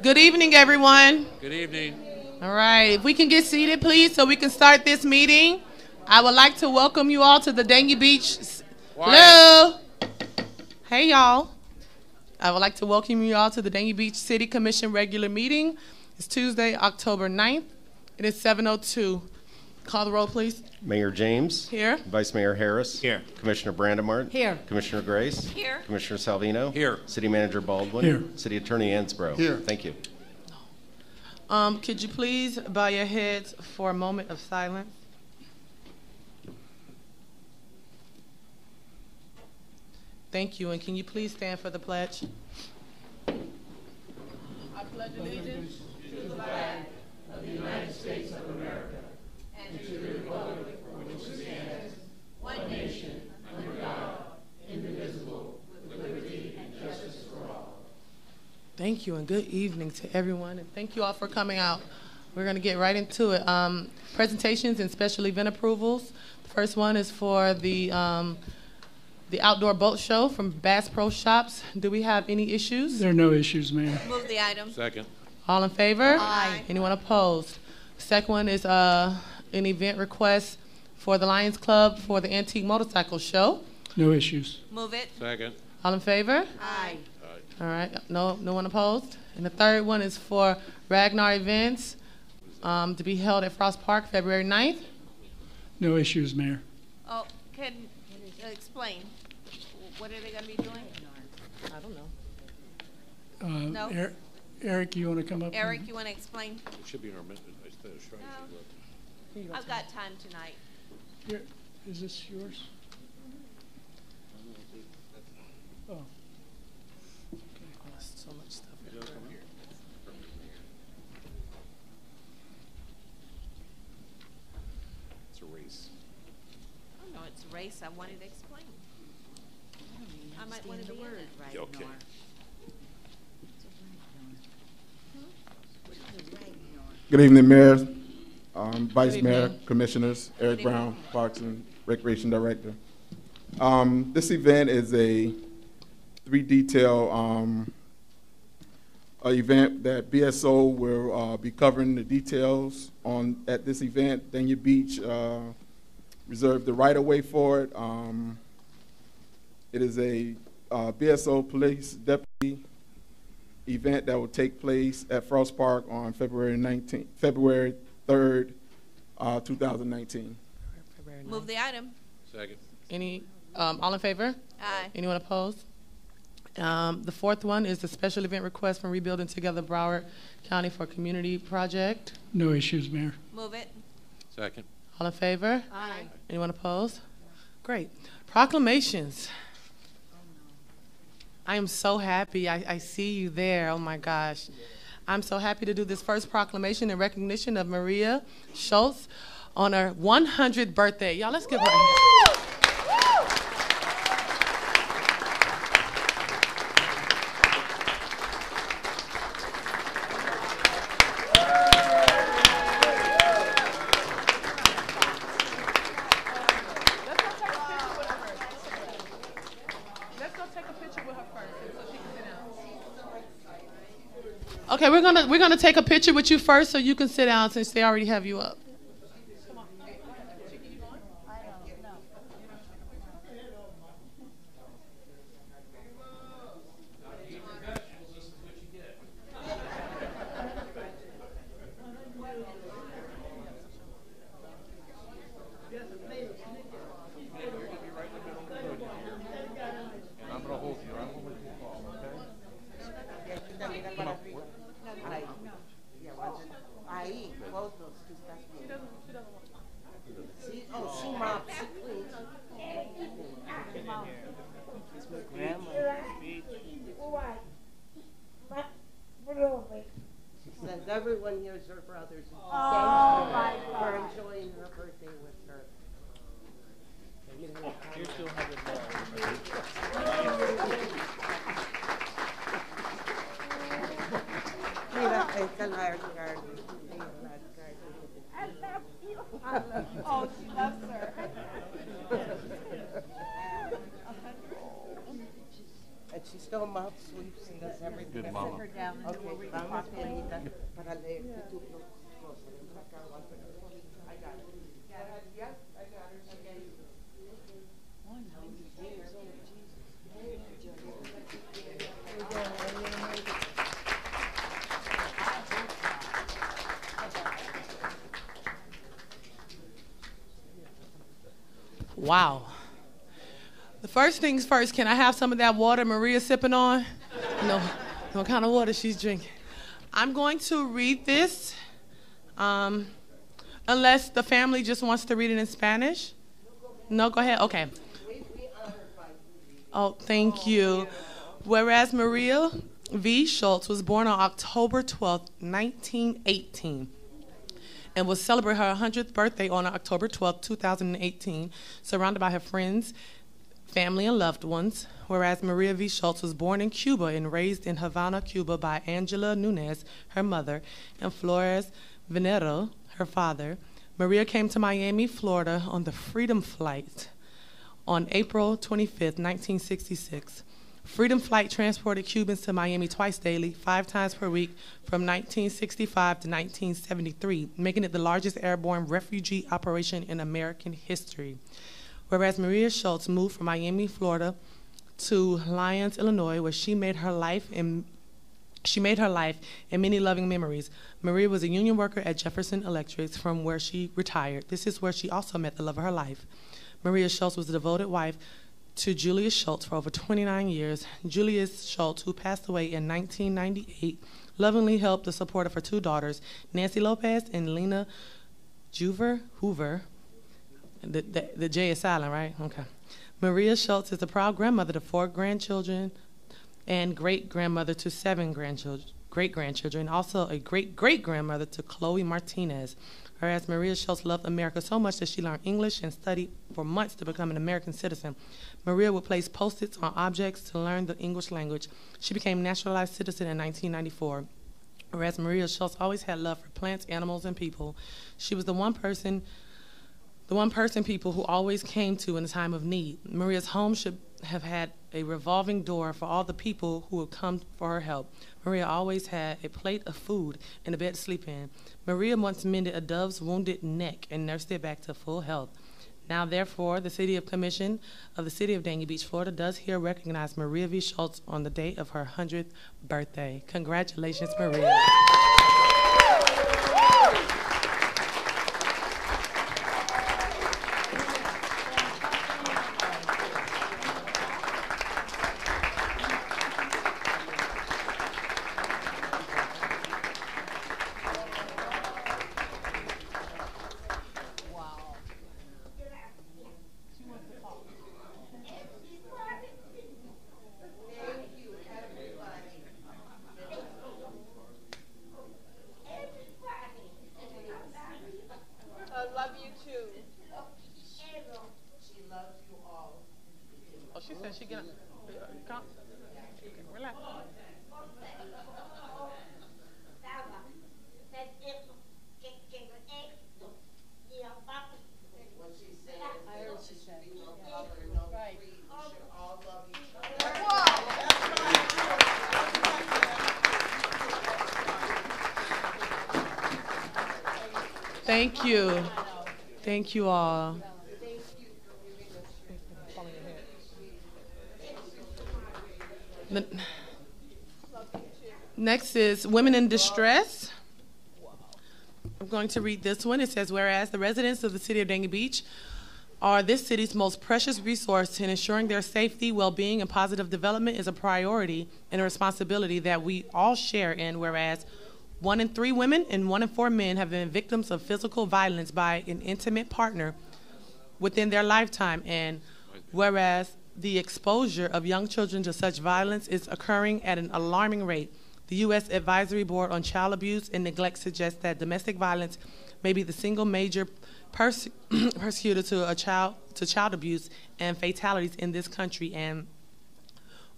Good evening, everyone. Good evening. All right, if we can get seated, please, so we can start this meeting. I would like to welcome you all to the Dania Beach. Hello. Hey, y'all. I would like to welcome you all to the Dania Beach City Commission regular meeting. It's Tuesday, October 9th. It is 7:02. Call the roll, please. Mayor James. Here. Vice Mayor Harris. Here. Commissioner Brandemart. Here. Commissioner Grace. Here. Commissioner Salvino. Here. City Manager Baldwin. Here. City Attorney Ansbro. Here. Thank you. Could you please bow your heads for a moment of silence? Thank you, and can you please stand for the pledge? I pledge allegiance to the flag of the United States of America and to the republic for which it stands, one nation, under God, indivisible, with liberty and justice for all. Thank you, and good evening to everyone, and thank you all for coming out. We're going to get right into it. Presentations and special event approvals. The first one is for the outdoor boat show from Bass Pro Shops. Do we have any issues? There are no issues, Mayor. Move the item. Second. All in favor? Aye. Anyone opposed? Second one is an event request for the Lions Club for the Antique Motorcycle Show. No issues. Move it. Second. All in favor? Aye. All right. No one opposed? And the third one is for Ragnar Events to be held at Frost Park February 9th. No issues, Mayor. Oh, can explain. What are they going to be doing? I don't know. No. Eric, you want to come up? Eric, you want to explain? It should be in our minutes. No. I've got time tonight. Here, is this yours? Oh. So much stuff. It's a race. Oh, no, it's a race. I wanted to explain. I might want to be in it. Yeah, okay. Good evening, Mayor, Vice Good Mayor, evening. Commissioners, Eric Good Brown, Parks and Recreation Director. This event is a three-detail event that BSO will be covering the details on at this event. Dania Beach reserved the right-of-way for it. It is a BSO police deputy event that will take place at Frost Park on February 3rd, 2019. Move the item. Second. Any, all in favor? Aye. Anyone opposed? The fourth one is the special event request from Rebuilding Together Broward County for a community project. No issues, Mayor. Move it. Second. All in favor? Aye. Anyone opposed? Great. Proclamations. I am so happy. I see you there. Oh, my gosh. I'm so happy to do this first proclamation in recognition of Maria Schultz on her 100th birthday. Y'all, let's give her a hand. Okay, we're gonna take a picture with you first, so you can sit down since they already have you up. I'm going to hold you. I'm going to call, okay? Ahí, fotos que estás viendo. Sí, oh, she mops, she cleans. It's my grandma. She says everyone here is her brother's. For enjoying her birthday with her. You're still having Mira, it's a large garden. Oh, she loves her. And she still mops, sweeps, and does everything. Good mama. Okay, vamos. Wow. The first things first, can I have some of that water Maria's sipping on? No, what kind of water she's drinking. I'm going to read this, unless the family just wants to read it in Spanish. No, go ahead. Okay. Oh, thank you. Whereas Maria V. Schultz was born on October 12, 1918, and will celebrate her 100th birthday on October 12, 2018, surrounded by her friends, family, and loved ones. Whereas Maria V. Schultz was born in Cuba and raised in Havana, Cuba by Angela Nunez, her mother, and Flores Venero, her father. Maria came to Miami, Florida on the Freedom Flight on April 25, 1966. Freedom Flight transported Cubans to Miami twice daily, 5 times per week, from 1965 to 1973, making it the largest airborne refugee operation in American history. Whereas Maria Schultz moved from Miami, Florida, to Lyons, Illinois, where she made her life in many loving memories. Maria was a union worker at Jefferson Electric, from where she retired. This is where she also met the love of her life. Maria Schultz was a devoted wife to Julius Schultz for over 29 years. Julius Schultz, who passed away in 1998, lovingly helped the support of her 2 daughters, Nancy Lopez and Lena Hoover. The J is silent, right? Okay. Maria Schultz is a proud grandmother to 4 grandchildren and great-grandmother to 7 great-grandchildren, also a great-great-grandmother to Chloe Martinez. Whereas Maria Schultz loved America so much that she learned English and studied for months to become an American citizen. Maria would place Post-its on objects to learn the English language. She became a naturalized citizen in 1994. Whereas Maria Schultz always had love for plants, animals, and people. She was the one person people who always came to in a time of need. Maria's home should have had a revolving door for all the people who would come for her help. Maria always had a plate of food and a bed to sleep in. Maria once mended a dove's wounded neck and nursed it back to full health. Now, therefore, the City of Commission of the City of Dania Beach, Florida, does here recognize Maria V. Schultz on the day of her 100th birthday. Congratulations, Maria. She said she gonna come. Relax. What she said is that she should be no color, no creed. We should all love each other. Thank you. Thank you all. Next is Women in Distress. I'm going to read this one. It says, whereas the residents of the City of Dania Beach are this city's most precious resource, and ensuring their safety, well-being, and positive development is a priority and a responsibility that we all share in, whereas 1 in 3 women and 1 in 4 men have been victims of physical violence by an intimate partner within their lifetime, and whereas the exposure of young children to such violence is occurring at an alarming rate. The U.S. Advisory Board on Child Abuse and Neglect suggests that domestic violence may be the single major persecutor to child abuse and fatalities in this country, and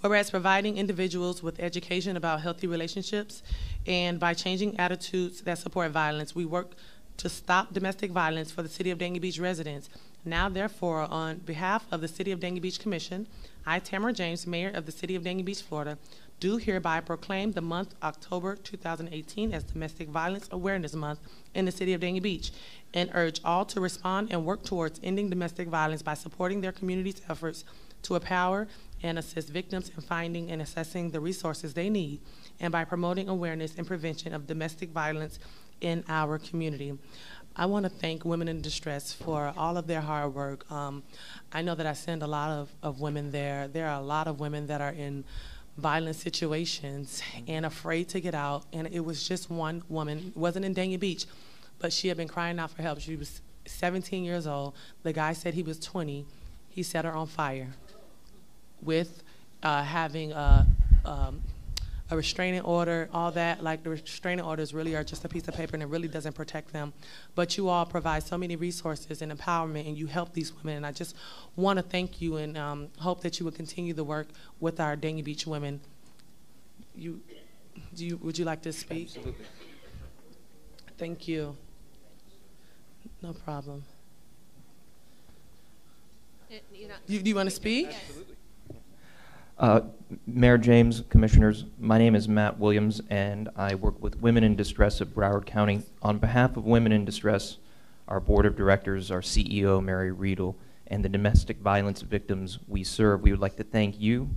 whereas providing individuals with education about healthy relationships and by changing attitudes that support violence, we work to stop domestic violence for the City of Dania Beach residents. Now, therefore, on behalf of the City of Dania Beach Commission, I, Tamara James, Mayor of the City of Dania Beach, Florida, do hereby proclaim the month October 2018 as Domestic Violence Awareness Month in the City of Dania Beach, and urge all to respond and work towards ending domestic violence by supporting their community's efforts to empower and assist victims in finding and assessing the resources they need, and by promoting awareness and prevention of domestic violence in our community. I want to thank Women in Distress for all of their hard work. I know that I send a lot of women there. There are a lot of women that are in violent situations and afraid to get out. And it was just one woman. It wasn't in Dania Beach, but she had been crying out for help. She was 17 years old. The guy said he was 20. He set her on fire with having a restraining order, all that. Like, the restraining orders really are just a piece of paper, and it really doesn't protect them. But you all provide so many resources and empowerment, and you help these women. And I just want to thank you and hope that you will continue the work with our Dania Beach women. Would you like to speak? Absolutely. Thank you. No problem. Do you want to speak? Absolutely. Mayor James, Commissioners, my name is Matt Williams, and I work with Women in Distress of Broward County. On behalf of Women in Distress, our Board of Directors, our CEO, Mary Riedel, and the domestic violence victims we serve, we would like to thank you,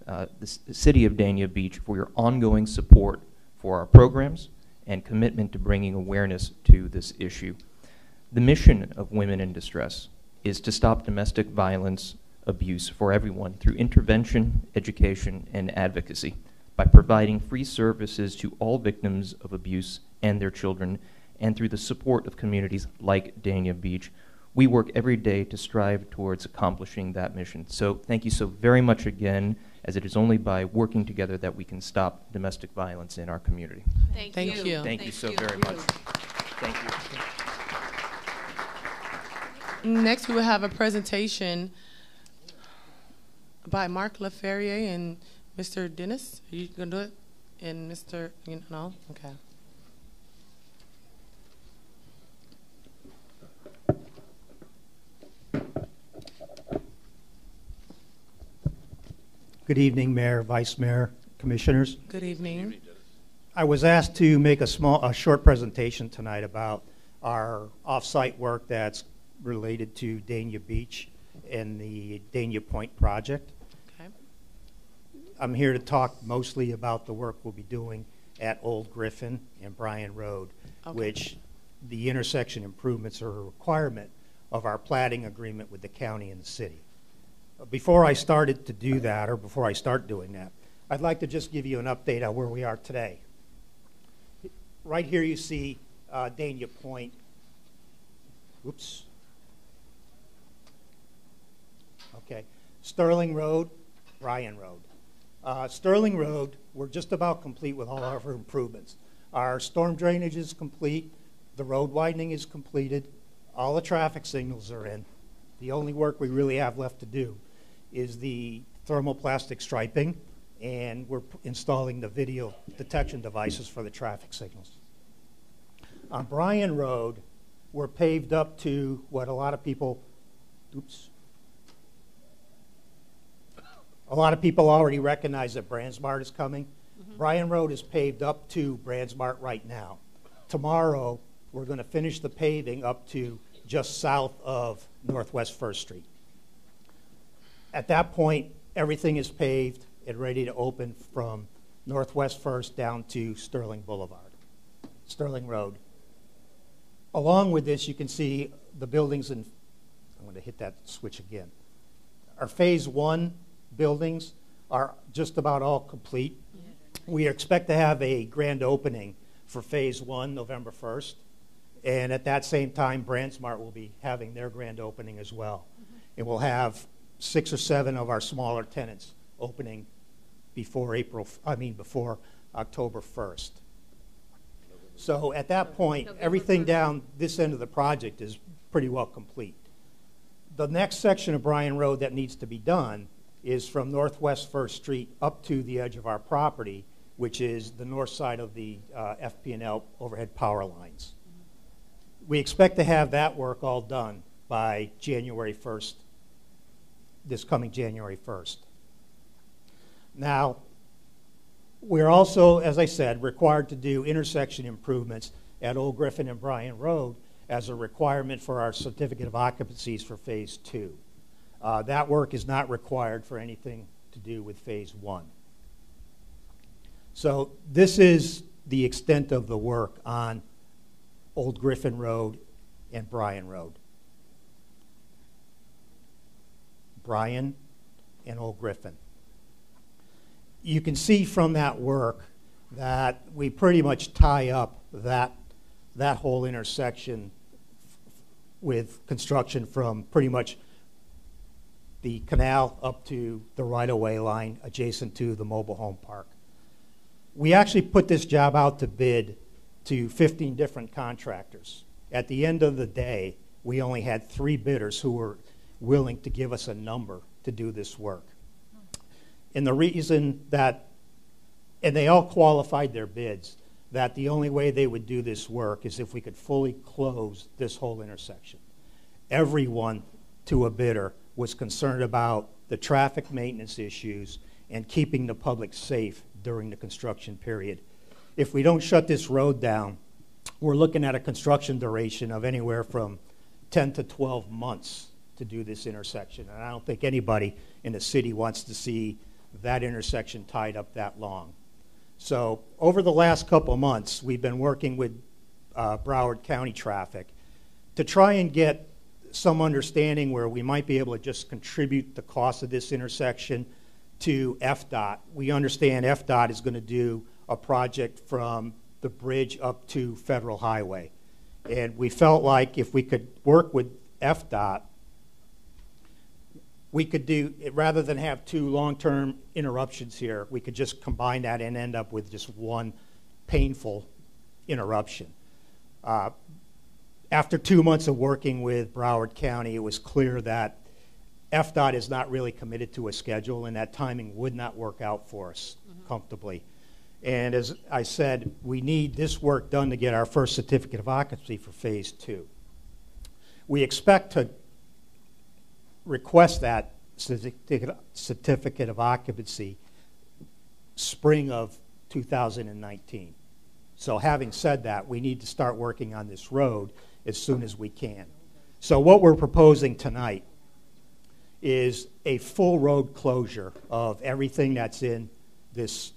the City of Dania Beach, for your ongoing support for our programs and commitment to bringing awareness to this issue. The mission of Women in Distress is to stop domestic violence abuse for everyone through intervention, education, and advocacy by providing free services to all victims of abuse and their children, and through the support of communities like Dania Beach. We work every day to strive towards accomplishing that mission. So thank you so very much again, as it is only by working together that we can stop domestic violence in our community. Thank you. Thank you so very much. Thank you. Next, we will have a presentation by Mark LaFerrier and Mr. Dennis. Are you going to do it? And Mr. No? Okay. Good evening, Mayor, Vice Mayor, Commissioners. Good evening. I was asked to make a short presentation tonight about our off-site work that's related to Dania Beach and the Dania Point project. Okay. I'm here to talk mostly about the work we'll be doing at Old Griffin and Bryan Road, Okay. which the intersection improvements are a requirement of our plating agreement with the county and the city. Before I started to do that, or before I start doing that, I'd like to just give you an update on where we are today. Right here you see Dania Point. Oops. Okay. Sterling Road, Bryan Road. Sterling Road, we're just about complete with all of our improvements. Our storm drainage is complete. The road widening is completed. All the traffic signals are in. The only work we really have left to do is the thermoplastic striping, and we're installing the video detection devices for the traffic signals. On Bryan Road, we're paved up to what a lot of people, a lot of people already recognize that BrandsMart is coming. Bryan Road is paved up to BrandsMart right now. Tomorrow, we're going to finish the paving up to just south of Northwest First Street. At that point, everything is paved and ready to open from Northwest First down to Sterling Boulevard, Sterling Road. Along with this, you can see the buildings, and I'm going to hit that switch again. Our Phase 1 buildings are just about all complete. We expect to have a grand opening for Phase 1 November 1st, and at that same time, BrandsMart will be having their grand opening as well. And we'll have 6 or 7 of our smaller tenants opening before October 1st. So at that point, everything down this end of the project is pretty well complete. The next section of Bryan Road that needs to be done is from Northwest First Street up to the edge of our property, which is the north side of the FP&L overhead power lines. We expect to have that work all done by January 1st, this coming January 1st. Now, we're also, as I said, required to do intersection improvements at Old Griffin and Bryan Road as a requirement for our certificate of occupancies for Phase 2. That work is not required for anything to do with Phase 1. So this is the extent of the work on Old Griffin Road and Bryan Road. Bryan and Old Griffin. You can see from that work that we pretty much tie up that whole intersection with construction from pretty much the canal up to the right-of-way line adjacent to the mobile home park. We actually put this job out to bid to 15 different contractors. At the end of the day, we only had 3 bidders who were willing to give us a number to do this work. And the reason that, and they all qualified their bids, that the only way they would do this work is if we could fully close this whole intersection. Everyone to a bidder was concerned about the traffic maintenance issues and keeping the public safe during the construction period. If we don't shut this road down, we're looking at a construction duration of anywhere from 10 to 12 months to do this intersection. And I don't think anybody in the city wants to see that intersection tied up that long. So over the last couple of months, we've been working with Broward County Traffic to try and get some understanding where we might be able to just contribute the cost of this intersection to FDOT. We understand FDOT is going to do a project from the bridge up to Federal Highway. And we felt like if we could work with FDOT, we could do, rather than have 2 long-term interruptions here, we could just combine that and end up with just one painful interruption. After 2 months of working with Broward County, it was clear that FDOT is not really committed to a schedule, and that timing would not work out for us comfortably. And as I said, we need this work done to get our first certificate of occupancy for phase 2. We expect to request that certificate of occupancy spring of 2019. So having said that, we need to start working on this road as soon as we can. So what we're proposing tonight is a full road closure of everything that's in this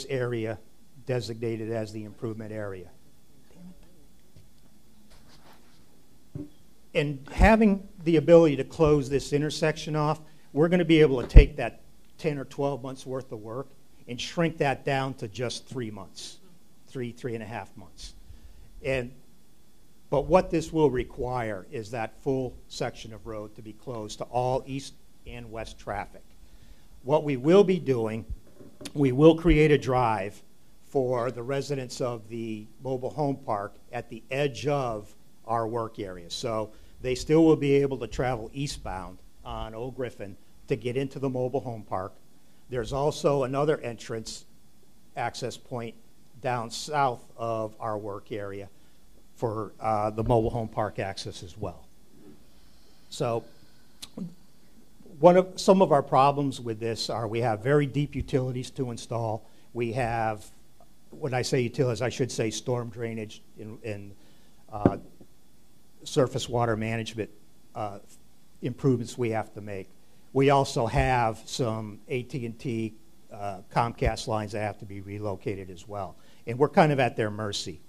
area designated as the improvement area. And having the ability to close this intersection off, we're going to be able to take that 10 or 12 months worth of work and shrink that down to just 3 months, 3.5 months. But what this will require is that full section of road to be closed to all east and west traffic. What we will be doing, we will create a drive for the residents of the mobile home park at the edge of our work area. So they still will be able to travel eastbound on Old Griffin to get into the mobile home park. There's also another entrance access point down south of our work area for the mobile home park access as well. So some of our problems with this are we have very deep utilities to install. We have, when I say utilities, I should say storm drainage and surface water management improvements we have to make. We also have some AT&T Comcast lines that have to be relocated as well. And we're kind of at their mercy.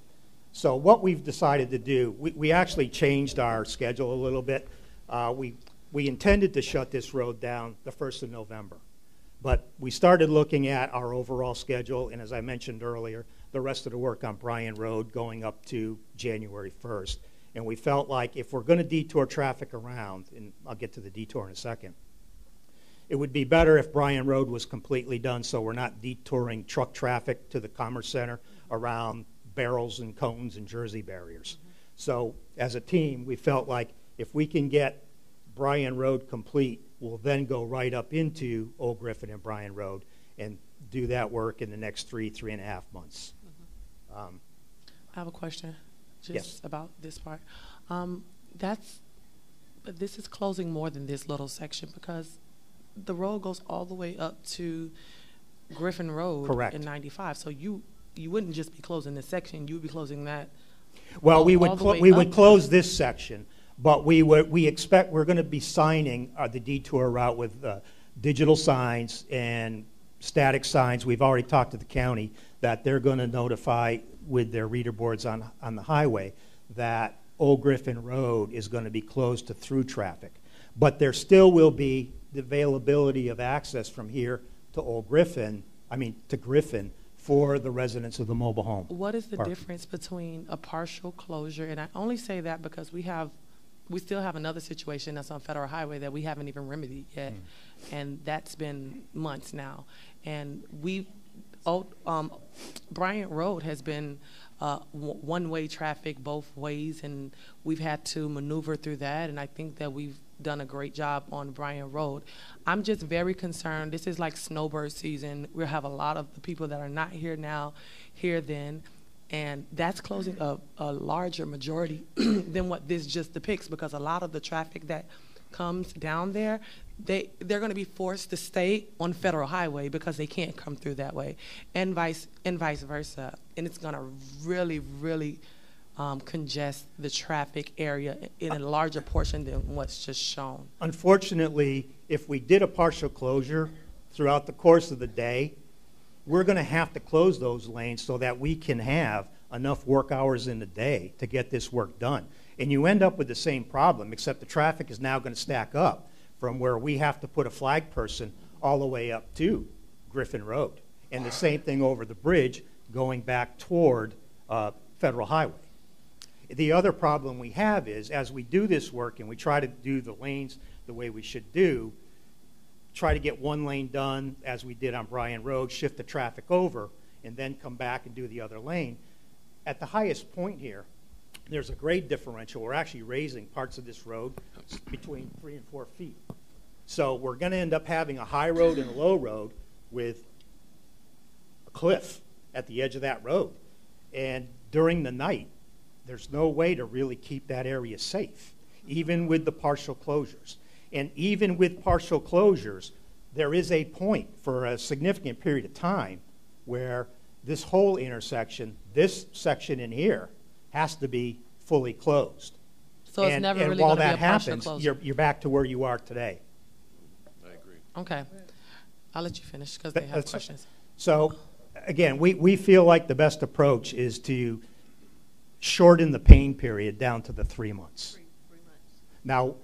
So what we've decided to do, we actually changed our schedule a little bit. We intended to shut this road down the 1st of November. But we started looking at our overall schedule, and as I mentioned earlier, the rest of the work on Bryan Road going up to January 1st. And we felt like if we're going to detour traffic around, and I'll get to the detour in a second, it would be better if Bryan Road was completely done so we're not detouring truck traffic to the Commerce Center around barrels and cones and Jersey barriers. So as a team, we felt like if we can get Bryan Road complete, we'll then go right up into Old Griffin and Bryan Road and do that work in the next 3.5 months. I have a question Yes. about this part. This is closing more than this little section because the road goes all the way up to Griffin Road. Correct. In 95. So you wouldn't just be closing this section, you would be closing that. Well, we all the way would up. close this section, but we expect we're going to be signing the detour route with digital signs and static signs. We've already talked to the county that they're going to notify with their reader boards on the highway that Old Griffin Road is going to be closed to through traffic. But there still will be the availability of access from here to to Griffin for the residents of the mobile home. What is the park. difference between a partial closure, and I only say that because we still have another situation that's on Federal Highway that we haven't even remedied yet, and that's been months now. And Bryant Road has been one-way traffic both ways, and we've had to maneuver through that, and I think that we've done a great job on Bryant Road. I'm just very concerned. This is like snowbird season. We'll have a lot of the people that are not here now here then, and that's closing a larger majority than what this just depicts, because a lot of the traffic that comes down there, they're going to be forced to stay on Federal Highway because they can't come through that way, and vice versa. And it's going to really, really congest the traffic area in a larger portion than what's just shown. Unfortunately, if we did a partial closure throughout the course of the day, we're going to have to close those lanes so that we can have enough work hours in the day to get this work done. And you end up with the same problem, except the traffic is now going to stack up from where we have to put a flag person all the way up to Griffin Road. And the same thing over the bridge going back toward Federal Highway. The other problem we have is, as we do this work and we try to do the lanes the way we should do, try to get one lane done as we did on Bryant Road, shift the traffic over, and then come back and do the other lane. At the highest point here, there's a grade differential. We're actually raising parts of this road between 3 and 4 feet. So we're going to end up having a high road and a low road with a cliff at the edge of that road. And during the night, there's no way to really keep that area safe, even with the partial closures. And even with partial closures, there is a point for a significant period of time where this whole intersection, this section in here, has to be fully closed. So it's never really while going to that be a partial happens, closure. you're back to where you are today. I agree. Okay. I'll let you finish because they have That's- questions. So, again, we feel like the best approach is to shorten the pain period down to the 3 months. 3 months. Now,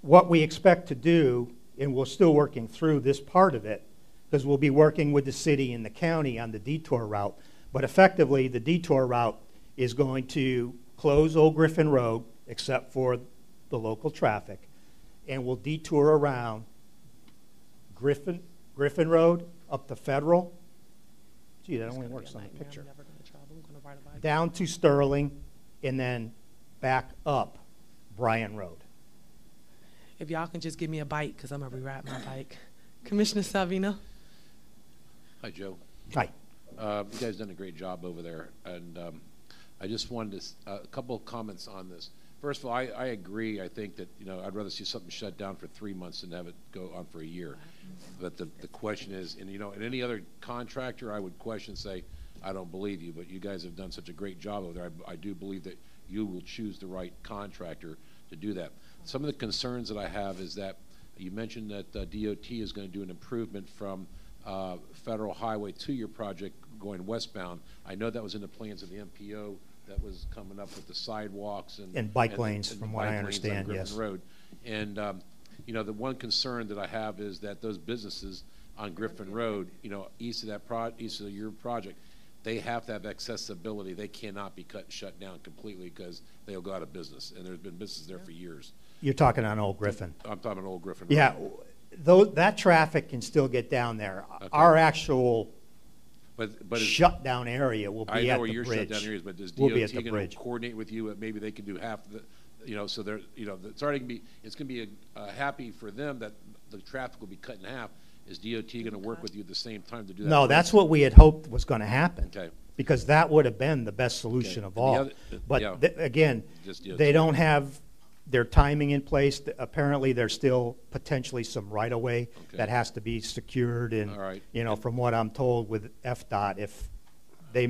what we expect to do, and we're still working through this part of it, because we'll be working with the city and the county on the detour route, but effectively the detour route is going to close Old Griffin Road, except for the local traffic, and we'll detour around Griffin Road up to Federal. Gee, that only works on the picture. Down to Sterling, and then back up Bryant Road. If y'all can just give me a bite, because I'm going to rewrite my bike. Commissioner Salvino? Hi, Joe. Hi. You guys done a great job over there, and I just wanted to, a couple of comments on this. First of all, I agree. I think that, I'd rather see something shut down for 3 months than have it go on for a year. But the question is, and in any other contractor, I would question, say, I don't believe you, but you guys have done such a great job over there. I do believe that you will choose the right contractor to do that. Some of the concerns that I have is that you mentioned that DOT is going to do an improvement from Federal Highway to your project going westbound. I know that was in the plans of the MPO that was coming up with the sidewalks and bike lanes, from what I bike lanes on understand, Griffin yes. Road. And the one concern that I have is that those businesses on Griffin Road, east of your project, they have to have accessibility. They cannot be shut down completely because they'll go out of business. And there's been business there for years. You're talking on Old Griffin. I'm talking Old Griffin Road. Yeah, that traffic can still get down there. Okay. Our actual but shutdown area will I be know at where the your bridge. shutdown areas, but does We'll DOT be at the going to bridge. coordinate with you? Maybe they can do half the, so they're, it's already going to be, it's going to be happy for them that the traffic will be cut in half. Is DOT going to work with you at the same time to do that? No, that's what we had hoped was going to happen. Okay. Because that would have been the best solution of And all. the other- But yeah. again, Just DOT. they don't have their timing in place. Apparently, there's still potentially some right-of-way Okay. that has to be secured. And, All right. from what I'm told with FDOT, if they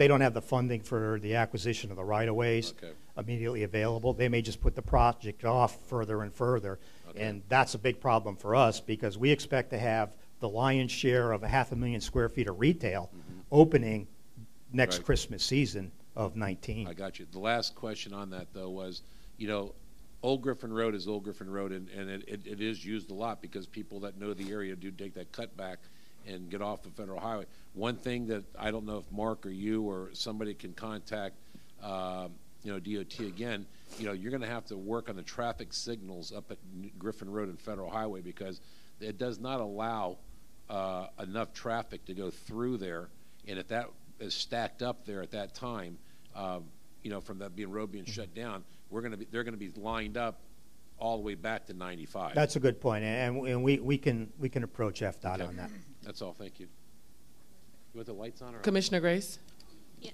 don't have the funding for the acquisition of the right-of-ways Okay. immediately available, they may just put the project off further and further. Okay. And that's a big problem for us because we expect to have the lion's share of 500,000 square feet of retail opening next Right. Christmas season of 19. I got you. The last question on that, though, was, you know, Old Griffin Road is Old Griffin Road, and it is used a lot because people that know the area do take that cut back and get off the federal highway. One thing that I don't know if Mark or you or somebody can contact, you know, DOT again, you know, you're going to have to work on the traffic signals up at Griffin Road and Federal Highway because it does not allow enough traffic to go through there, and if that is stacked up there at that time, you know, from that road being shut down, they're going to be lined up all the way back to 95. That's a good point, and we can approach FDOT Okay. on that. That's all. Thank you. You want the lights on? Or Commissioner Grace? Yeah.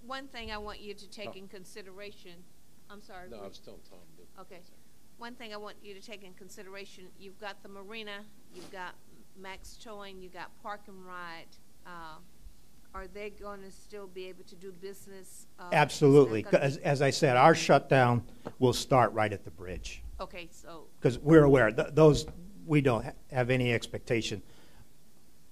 One thing I want you to take in consideration, I'm sorry. No, I was telling Tom. Okay. One thing I want you to take in consideration, you've got the marina, you've got Max Towing, you've got Park and Ride. Are they going to still be able to do business? Absolutely. Is that gonna As I said, our shutdown will start right at the bridge. Okay, so, Because we're aware, those, we don't have any expectation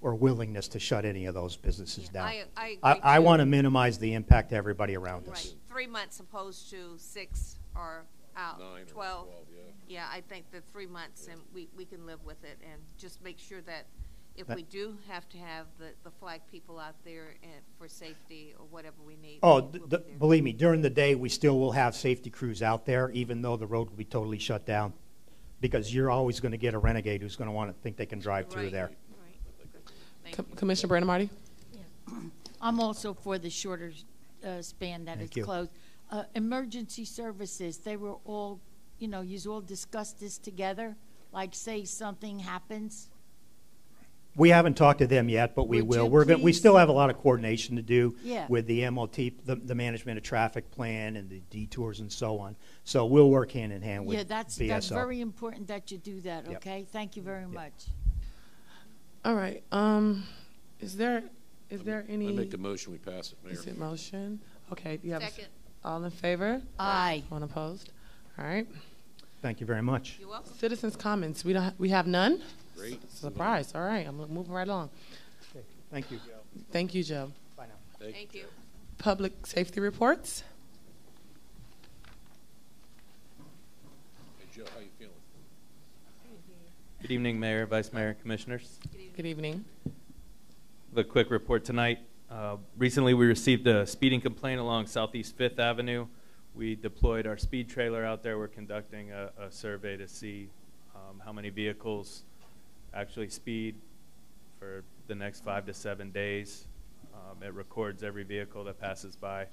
or willingness to shut any of those businesses yeah, down. I agree I too. want to minimize the impact to everybody around Right, us. 3 months opposed to 6 or out, 9 or 12. 12, yeah. Yeah, I think the 3 months, and we can live with it, and just make sure that if That- we do have to have the flag people out there and for safety or whatever we need. Oh, we'll be there. believe me, during the day, we still will have safety crews out there, even though the road will be totally shut down. Because you're always going to get a renegade who's going to want to think they can drive through Right, there. right. Thank you. Commissioner Brandon Marty? I'm also for the shorter span that Thank it's you. closed. Emergency services, they were all, you know, you all discussed this together, like say something happens. We haven't talked to them yet, but we Would will. you We please? still have a lot of coordination to do Yeah. with the MOT, the management of traffic plan and the detours and so on. So we'll work hand in hand with Yeah, that's BSO. very important that you do that, Yep. okay? Thank you very much. All right. Is there any? I make a motion, we pass it, Is Mayor. it motion? Okay. Do you have Second. all in favor? Aye. One opposed? All right. Thank you very much. You're welcome. Citizens' comments. We have none? Great. Surprise. All right. I'm moving right along. Okay, thank you. Thank you, Joe. Bye now. Thank you. Public safety reports. Hey, Joe, how you feeling? Good evening, Mayor, Vice Mayor, Commissioners. Good evening. A quick report tonight. Recently, we received a speeding complaint along Southeast 5th Avenue. We deployed our speed trailer out there. We're conducting a survey to see how many vehicles actually speed for the next 5 to 7 days. It records every vehicle that passes by,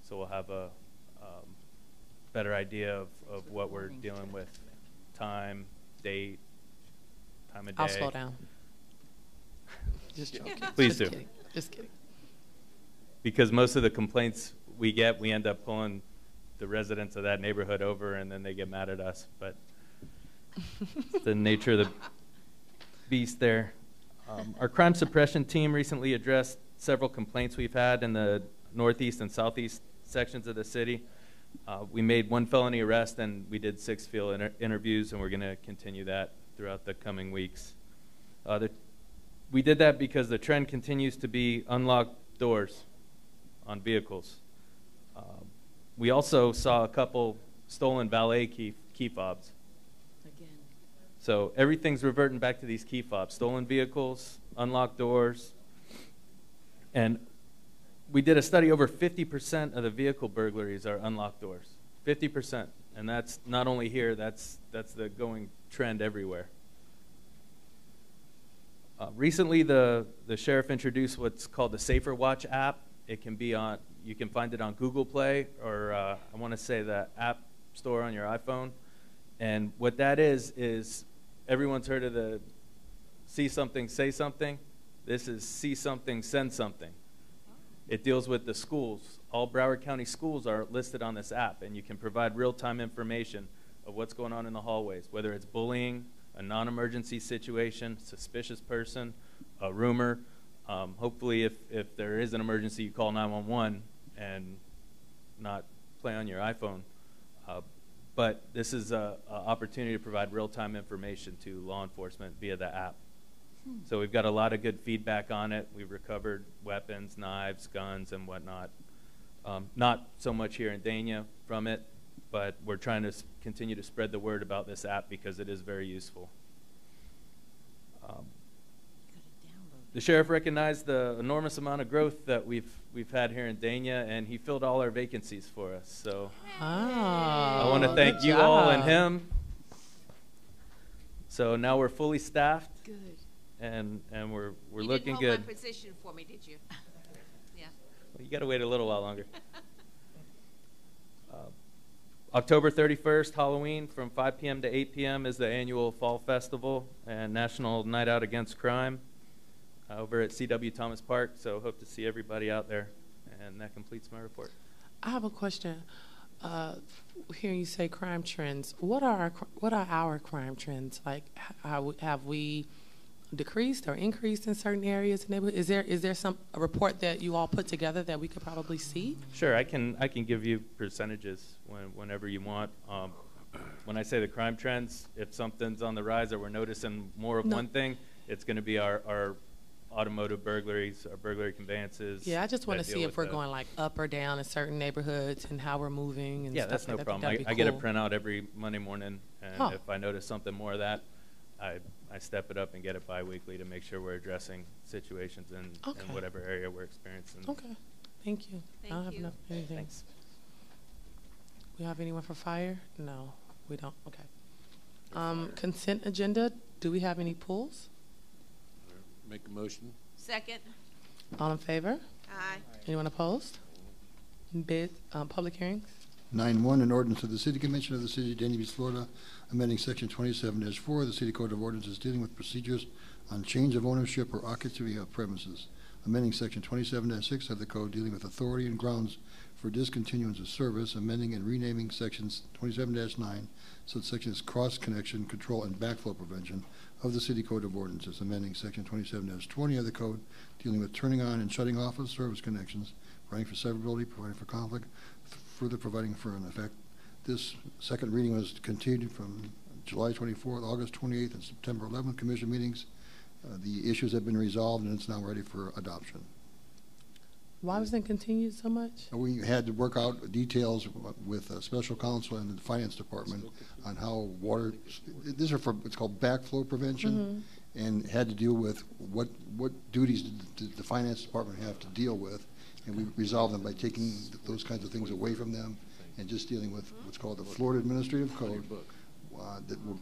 so we'll have a better idea of what we're dealing with: time, date, time of day. I'll slow down. Just joking. Please Just do. Kidding. Just kidding. Because most of the complaints we get, we end up pulling the residents of that neighborhood over, and then they get mad at us. But it's the nature of the beast there. Our crime suppression team recently addressed several complaints we've had in the northeast and southeast sections of the city. We made 1 felony arrest, and we did 6 field interviews, and we're going to continue that throughout the coming weeks. We did that because the trend continues to be unlocked doors on vehicles. We also saw a couple stolen valet key fobs. Again. So everything's reverting back to these key fobs: stolen vehicles, unlocked doors. And we did a study. Over 50% of the vehicle burglaries are unlocked doors. 50%, and that's not only here. That's the going trend everywhere. Recently, the sheriff introduced what's called the Safer Watch app. It can be on. You can find it on Google Play, or I want to say the App Store on your iPhone. And what that is everyone's heard of the see something, say something. This is see something, send something. It deals with the schools. All Broward County schools are listed on this app, and you can provide real-time information of what's going on in the hallways, whether it's bullying, a non-emergency situation, suspicious person, a rumor. Hopefully, if there is an emergency, you call 911 and not play on your iPhone. But this is an opportunity to provide real-time information to law enforcement via the app. So we've got a lot of good feedback on it. We've recovered weapons, knives, guns, and whatnot. Not so much here in Dania from it, but we're trying to continue to spread the word about this app because it is very useful. The sheriff recognized the enormous amount of growth that we've had here in Dania, and he filled all our vacancies for us. So I want to thank you all and him. So now we're fully staffed. Good. And we're looking good. You didn't hold my position for me, did you? Yeah. Well, you got to wait a little while longer. October 31st, Halloween, from 5 p.m. to 8 p.m. is the annual Fall Festival and National Night Out Against Crime over at C.W. Thomas Park. So hope to see everybody out there. And that completes my report. I have a question. Hearing you say crime trends, what are our crime trends? Like, have we decreased or increased in certain areas in the neighborhood? Is there a report that you all put together that we could probably see? Sure, I can give you percentages whenever you want. When I say the crime trends, if something's on the rise or we're noticing more of one thing, it's going to be our automotive burglaries, our burglary conveyances. Yeah, I just want to see if we're going like up or down in certain neighborhoods and how we're moving and yeah, stuff. That's no problem. I get a printout every Monday morning, and if I notice something more of that, I step it up and get it bi-weekly to make sure we're addressing situations in whatever area we're experiencing. Okay, thank you. I don't have anything. Thanks. We have anyone for fire? No, we don't. Okay. Consent agenda. Do we have any pulls? Make a motion. Second. All in favor? Aye. Anyone opposed? Public hearings? 9-1, an ordinance of the City Commission of the City of Dania Beach, Florida, amending Section 27-4 of the City Code of Ordinances dealing with procedures on change of ownership or occupancy of premises, amending Section 27-6 of the Code dealing with authority and grounds for discontinuance of service, amending and renaming Sections 27-9 so that sections cross-connection, control, and backflow prevention of the City Code of Ordinances, amending Section 27-20 of the Code dealing with turning on and shutting off of service connections, providing for severability, providing for conflict, further providing for an effect. This second reading was continued from July 24th, August 28th, and September 11th Commission meetings. The issues have been resolved, and it's now ready for adoption. Why was it continued so much? We had to work out details with special counsel and the finance department on how water, these are for what's called backflow prevention, and had to deal with what duties did the finance department have to deal with, and we resolved them by taking those kinds of things away from them and just dealing with what's called the Florida Administrative Code that will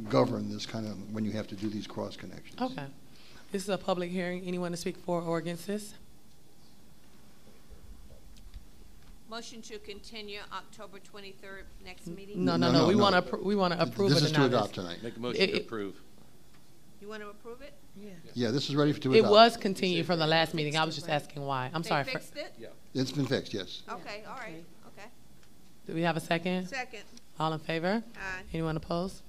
govern this kind of when you have to do these cross connections. Okay. This is a public hearing. Anyone to speak for or against this? Motion to continue October 23rd next meeting? No. We want to approve it. This is to adopt tonight. Make a motion to approve. You want to approve it? Yeah, this is ready to adopt. It was continued from the last meeting. I was just asking why. I'm sorry. They fixed it? Yeah. It's been fixed, yes. Okay, all right, okay. Do we have a second? Second. All in favor? Aye. Anyone opposed?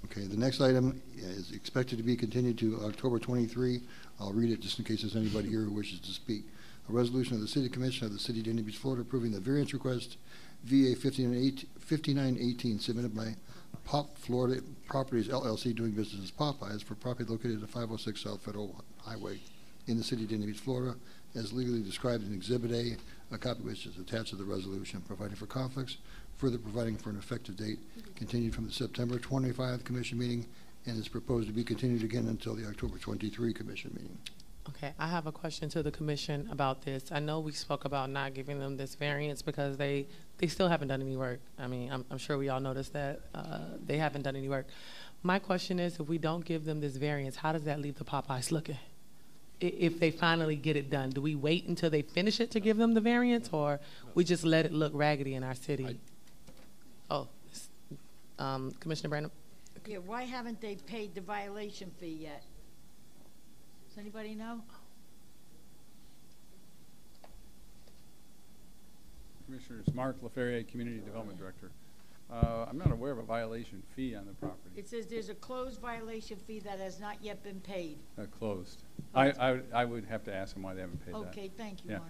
Okay, the next item is expected to be continued to October 23. I'll read it just in case there's anybody here who wishes to speak. A resolution of the City Commission of the City of Dania Beach, Florida, approving the variance request VA 5918 submitted by Pop Florida Properties LLC, doing business as Popeyes, for property located at 506 South Federal Highway in the City of Dania Beach, Florida, as legally described in Exhibit A, a copy of which is attached to the resolution, providing for conflicts, further providing for an effective date, continued from the September 25th Commission meeting, and is proposed to be continued again until the October 23 Commission meeting. Okay, I have a question to the commission about this. I know we spoke about not giving them this variance because they still haven't done any work. I mean, I'm sure we all noticed that they haven't done any work. My question is, if we don't give them this variance, how does that leave the Popeyes looking? If they finally get it done, do we wait until they finish it to give them the variance, or we just let it look raggedy in our city? Commissioner Brandon? Yeah, why haven't they paid the violation fee yet? Does anybody know? Commissioners, Mark LaFerrier, Community Development Director. I'm not aware of a violation fee on the property. It says there's a closed violation fee that has not yet been paid. Closed. I would have to ask them why they haven't paid that. Okay, thank you, Yeah.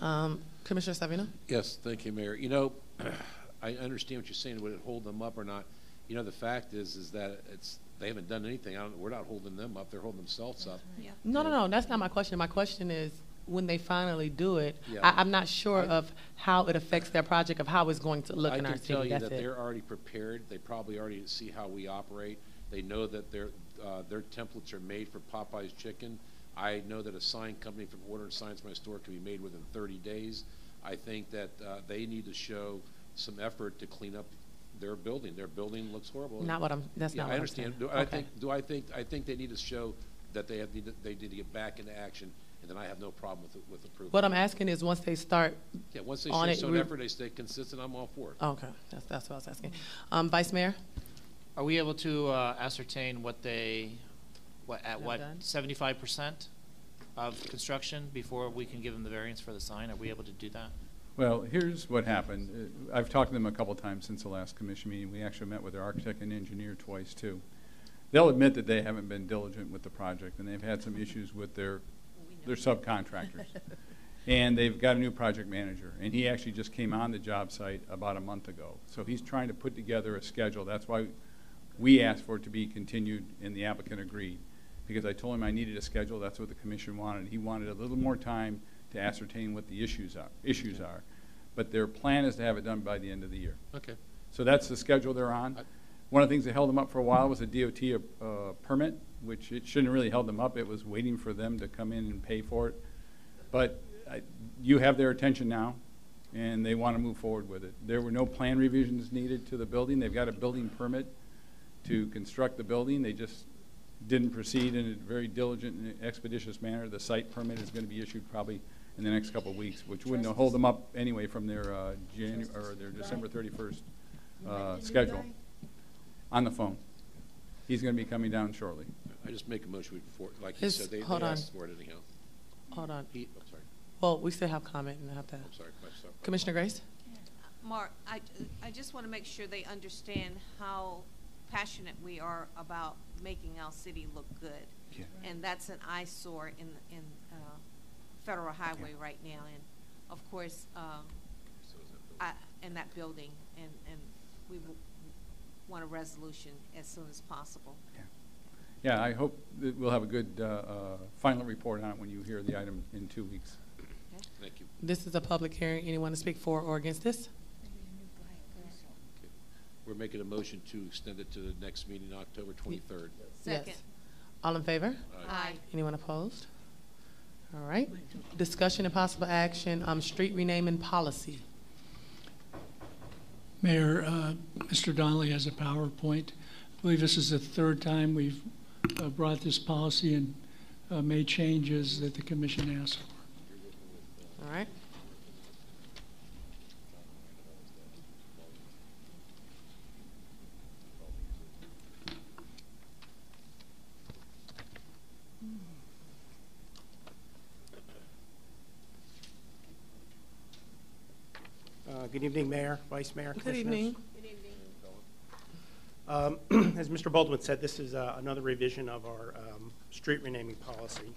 Mark. Commissioner Savino? Yes, thank you, Mayor. You know, I understand what you're saying, would it hold them up or not? you know, the fact is that they haven't done anything. We're not holding them up. They're holding themselves up. Yeah. No, that's not my question. My question is, when they finally do it, Yeah. I'm not sure of how it affects their project, of how it's going to look in our city. I can tell you That's that it. they're already prepared. They probably already see how we operate. They know that their templates are made for Popeye's Chicken. I know that a sign company from ordering signs from my store can be made within 30 days. I think that they need to show some effort to clean up their building. Their building looks horrible. Not what I'm. That's Yeah, not I what understand. I'm saying. I think they need to show that they need to get back into action, and then I have no problem with approval. What I'm asking is, once they start Once they on show it, some effort, they stay consistent, I'm all for it. Okay, that's what I was asking. Vice Mayor? Are we able to ascertain what 75% of construction before we can give them the variance for the sign? Are we able to do that? Well, here's what happened. I've talked to them a couple times since the last commission meeting. We actually met with their architect and engineer twice, too. They'll admit that they haven't been diligent with the project, and they've had some issues with their subcontractors. And they've got a new project manager, and he actually just came on the job site about a month ago. So he's trying to put together a schedule. That's why we asked for it to be continued, and the applicant agreed. Because I told him I needed a schedule. That's what the commission wanted. He wanted a little more time to ascertain what the issues are. But their plan is to have it done by the end of the year. Okay. So that's the schedule they're on. One of the things that held them up for a while was a DOT permit, which it shouldn't have really held them up. It was waiting for them to come in and pay for it. But you have their attention now, and they want to move forward with it. There were no plan revisions needed to the building. They've got a building permit to construct the building. They just didn't proceed in a very diligent and expeditious manner. The site permit is going to be issued probably in the next couple of weeks, which wouldn't hold them up anyway from their their December 31st schedule. On the phone. He's going to be coming down shortly. I just make a motion before, like you said, they asked for it anyhow. Hold on. I'm sorry. Well, we still have comment and have that. I'm sorry. Commissioner Grace? Mark, I just want to make sure they understand how passionate we are about making our city look good. Yeah. And that's an eyesore in Federal Highway right now. And of course, in that building, and we want a resolution as soon as possible. Yeah, I hope that we'll have a good final report on it when you hear the item in 2 weeks. Okay. Thank you. This is a public hearing. Anyone to speak for or against this? Okay. We're making a motion to extend it to the next meeting, October 23rd. Second. Yes. All in favor? Aye. Anyone opposed? All right. Discussion and possible action, street renaming policy. Mayor, Mr. Donnelly has a PowerPoint. I believe this is the third time we've brought this policy and made changes that the commission asked for. All right. Good evening, Mayor, Vice Mayor. Good evening. As Mr. Baldwin said, this is another revision of our street renaming policy.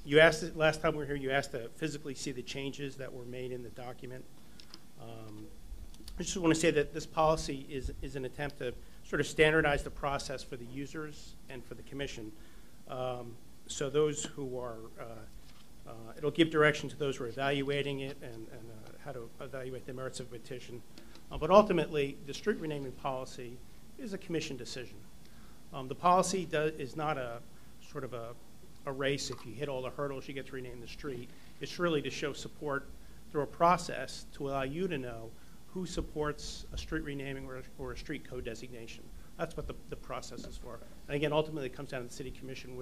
You asked, last time we were here, you asked to physically see the changes that were made in the document. I just want to say that this policy is an attempt to sort of standardize the process for the users and for the commission. So those who are, it'll give direction to those who are evaluating it and how to evaluate the merits of a petition. But ultimately, the street renaming policy is a commission decision. The policy is not a sort of a race. If you hit all the hurdles, you get to rename the street. It's really to show support through a process to allow you to know who supports a street renaming or a street code designation. That's what the process is for. And again, ultimately, it comes down to the city commission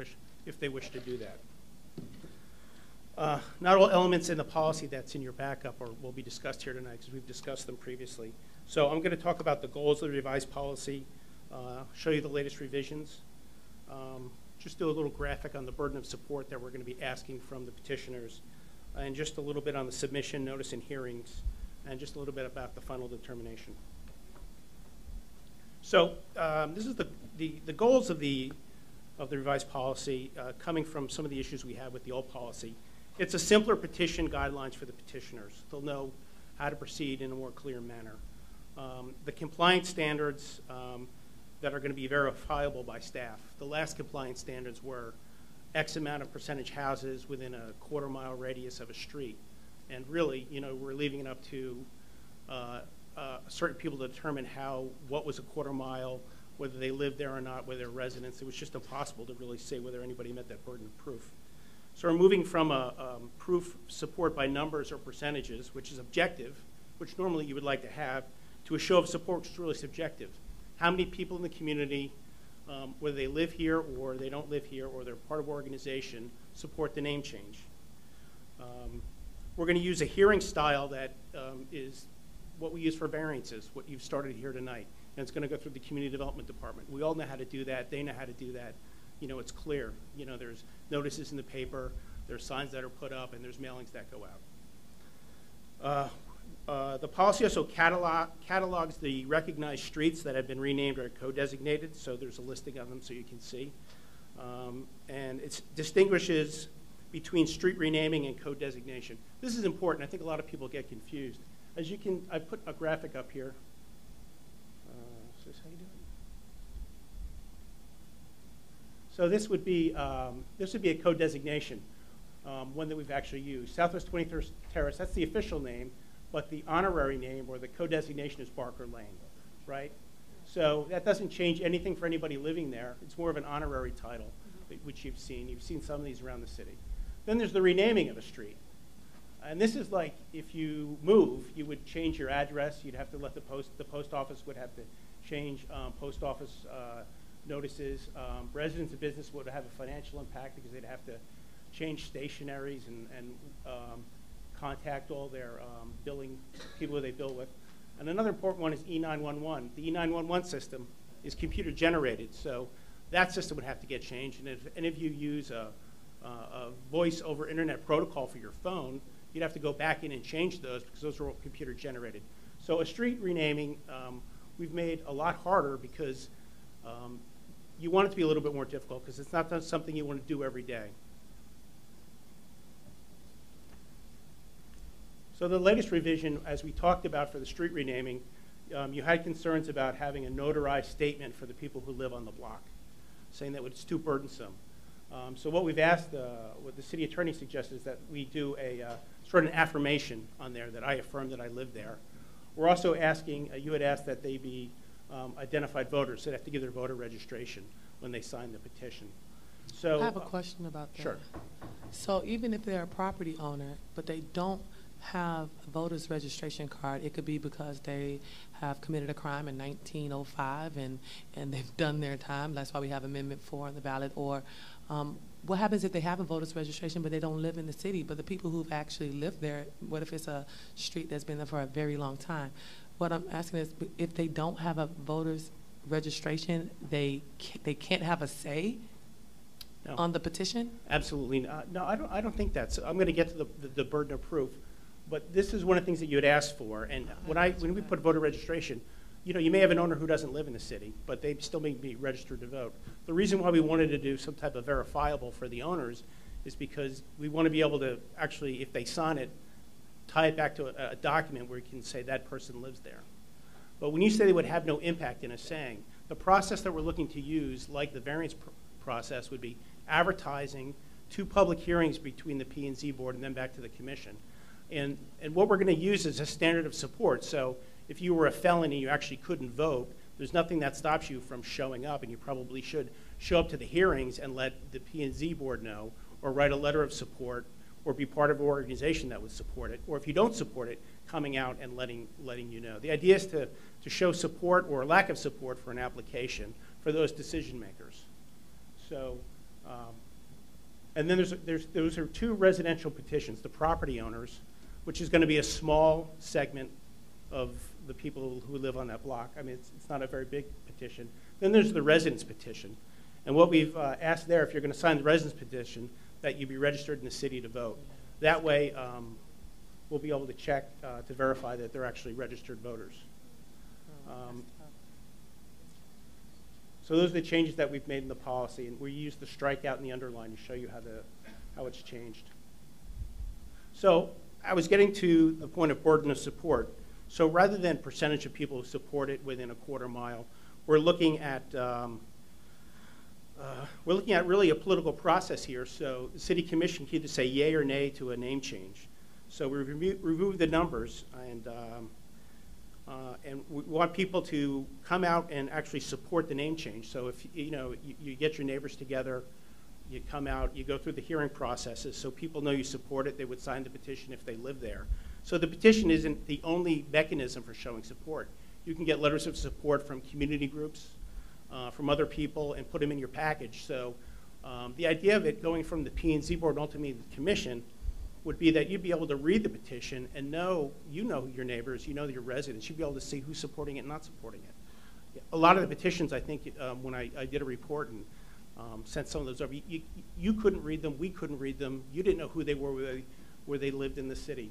if they wish to do that. Not all elements in the policy that's in your backup will be discussed here tonight because we've discussed them previously. So I'm going to talk about the goals of the revised policy, show you the latest revisions, just do a little graphic on the burden of support that we're going to be asking from the petitioners, and just a little bit on the submission, notice, and hearings, and just a little bit about the final determination. So this is the goals of the revised policy coming from some of the issues we had with the old policy. It's a simpler petition guidelines for the petitioners. They'll know how to proceed in a more clear manner. The compliance standards that are going to be verifiable by staff. The last compliance standards were X amount of percentage houses within a quarter-mile radius of a street. And really, you know, we're leaving it up to certain people to determine what was a quarter mile, whether they lived there or not, whether they're residents. It was just impossible to really say whether anybody met that burden of proof. So we're moving from a proof support by numbers or percentages, which is objective, which normally you would like to have, to a show of support, which is really subjective. How many people in the community, whether they live here or they don't live here or they're part of an organization, support the name change? We're going to use a hearing style that is what we use for variances, what you've started here tonight. And it's going to go through the Community Development Department. We all know how to do that. They know how to do that. You know, it's clear. You know, there's notices in the paper, there's signs that are put up, and there's mailings that go out. The policy also catalogs the recognized streets that have been renamed or co-designated, so there's a listing of them so you can see. And it distinguishes between street renaming and co-designation. This is important. I think a lot of people get confused. As you can, I put a graphic up here. Is this how you do it? So this would be a co-designation, one that we've actually used. Southwest 23rd Terrace, that's the official name, but the honorary name or the co-designation is Barker Lane, right? So that doesn't change anything for anybody living there. It's more of an honorary title, which you've seen. You've seen some of these around the city. Then there's the renaming of a street. And this is like if you move, you would change your address. You'd have to let the post office would have to change post office notices. Residents of business would have a financial impact because they'd have to change stationaries and contact all their billing people who they bill with. And another important one is E911. The E911 system is computer generated, so that system would have to get changed. And if any of you use a voice over internet protocol for your phone, you'd have to go back in and change those because those are all computer generated. So a street renaming, we've made a lot harder because you want it to be a little bit more difficult because it's not something you want to do every day. So the latest revision, as we talked about for the street renaming, you had concerns about having a notarized statement for the people who live on the block, saying that it's too burdensome. So what we've asked, what the city attorney suggested is that we do a sort of an affirmation on there that I affirm that I live there. We're also asking, you had asked that they be identified voters, so they have to give their voter registration when they sign the petition. So I have a question about that. Sure. So even if they're a property owner, but they don't have a voter's registration card, it could be because they have committed a crime in 1905 and they've done their time. That's why we have Amendment 4 on the ballot. Or what happens if they have a voter's registration but they don't live in the city? But the people who've actually lived there, what if it's a street that's been there for a very long time? What I'm asking is, if they don't have a voter's registration, they can't have a say on the petition? Absolutely not. No, I don't think that's. I'm going to get to the burden of proof. But this is one of the things that you had asked for. And when we put voter registration, you know, you may have an owner who doesn't live in the city, but they still may be registered to vote. The reason why we wanted to do some type of verifiable for the owners is because we want to be able to actually, if they sign it, tie it back to a document where you can say that person lives there. But when you say they would have no impact in a saying, the process that we're looking to use, like the variance process, would be advertising 2 public hearings between the P&Z board and then back to the commission. And what we're going to use is a standard of support. So if you were a felon and you actually couldn't vote, there's nothing that stops you from showing up, and you probably should show up to the hearings and let the P&Z board know, or write a letter of support, or be part of an organization that would support it. Or if you don't support it, coming out and letting you know. The idea is to show support or lack of support for an application for those decision makers. So, and then those are 2 residential petitions, the property owners, which is going to be a small segment of the people who live on that block. I mean, it's not a very big petition. Then there's the residence petition. And what we've asked there, if you're going to sign the residence petition, that you be registered in the city to vote. That way, we'll be able to check to verify that they're actually registered voters. So those are the changes that we've made in the policy, and we use the strikeout and the underline to show you how it's changed. So I was getting to the point of burden of support. So rather than percentage of people who support it within a quarter mile, we're looking at really a political process here. So the city commission can either say yay or nay to a name change. So we review the numbers, and we want people to come out and actually support the name change. So if you get your neighbors together, you come out, you go through the hearing processes, so people know you support it. They would sign the petition if they live there. So the petition isn't the only mechanism for showing support. You can get letters of support from community groups, from other people, and put them in your package. So the idea of it going from the P&Z board and ultimately the commission would be that you'd be able to read the petition and know your neighbors, you know your residents. You'd be able to see who's supporting it and not supporting it. A lot of the petitions, I think, when I did a report and sent some of those over, you couldn't read them, we couldn't read them. You didn't know who they were, where they lived in the city.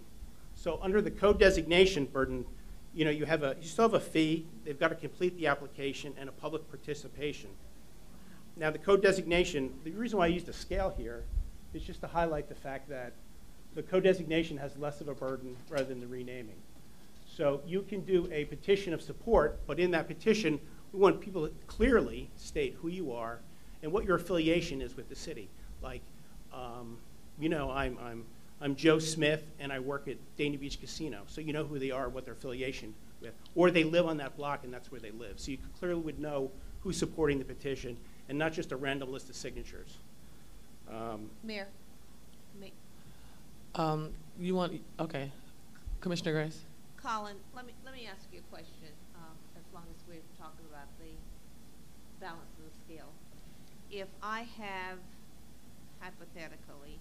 So under the code designation burden, you still have a fee. They've got to complete the application and a public participation. Now the code designation, the reason why I used a scale here is just to highlight the fact that the code designation has less of a burden rather than the renaming. So you can do a petition of support, but in that petition, we want people to clearly state who you are and what your affiliation is with the city. Like, I'm Joe Smith and I work at Dania Beach Casino. So you know who they are, what their affiliation with. Or they live on that block and that's where they live. So you clearly would know who's supporting the petition and not just a random list of signatures. Mayor. Okay. Commissioner Grace? Colin, let me ask you a question, as long as we're talking about the balance of the scale. If I have, hypothetically,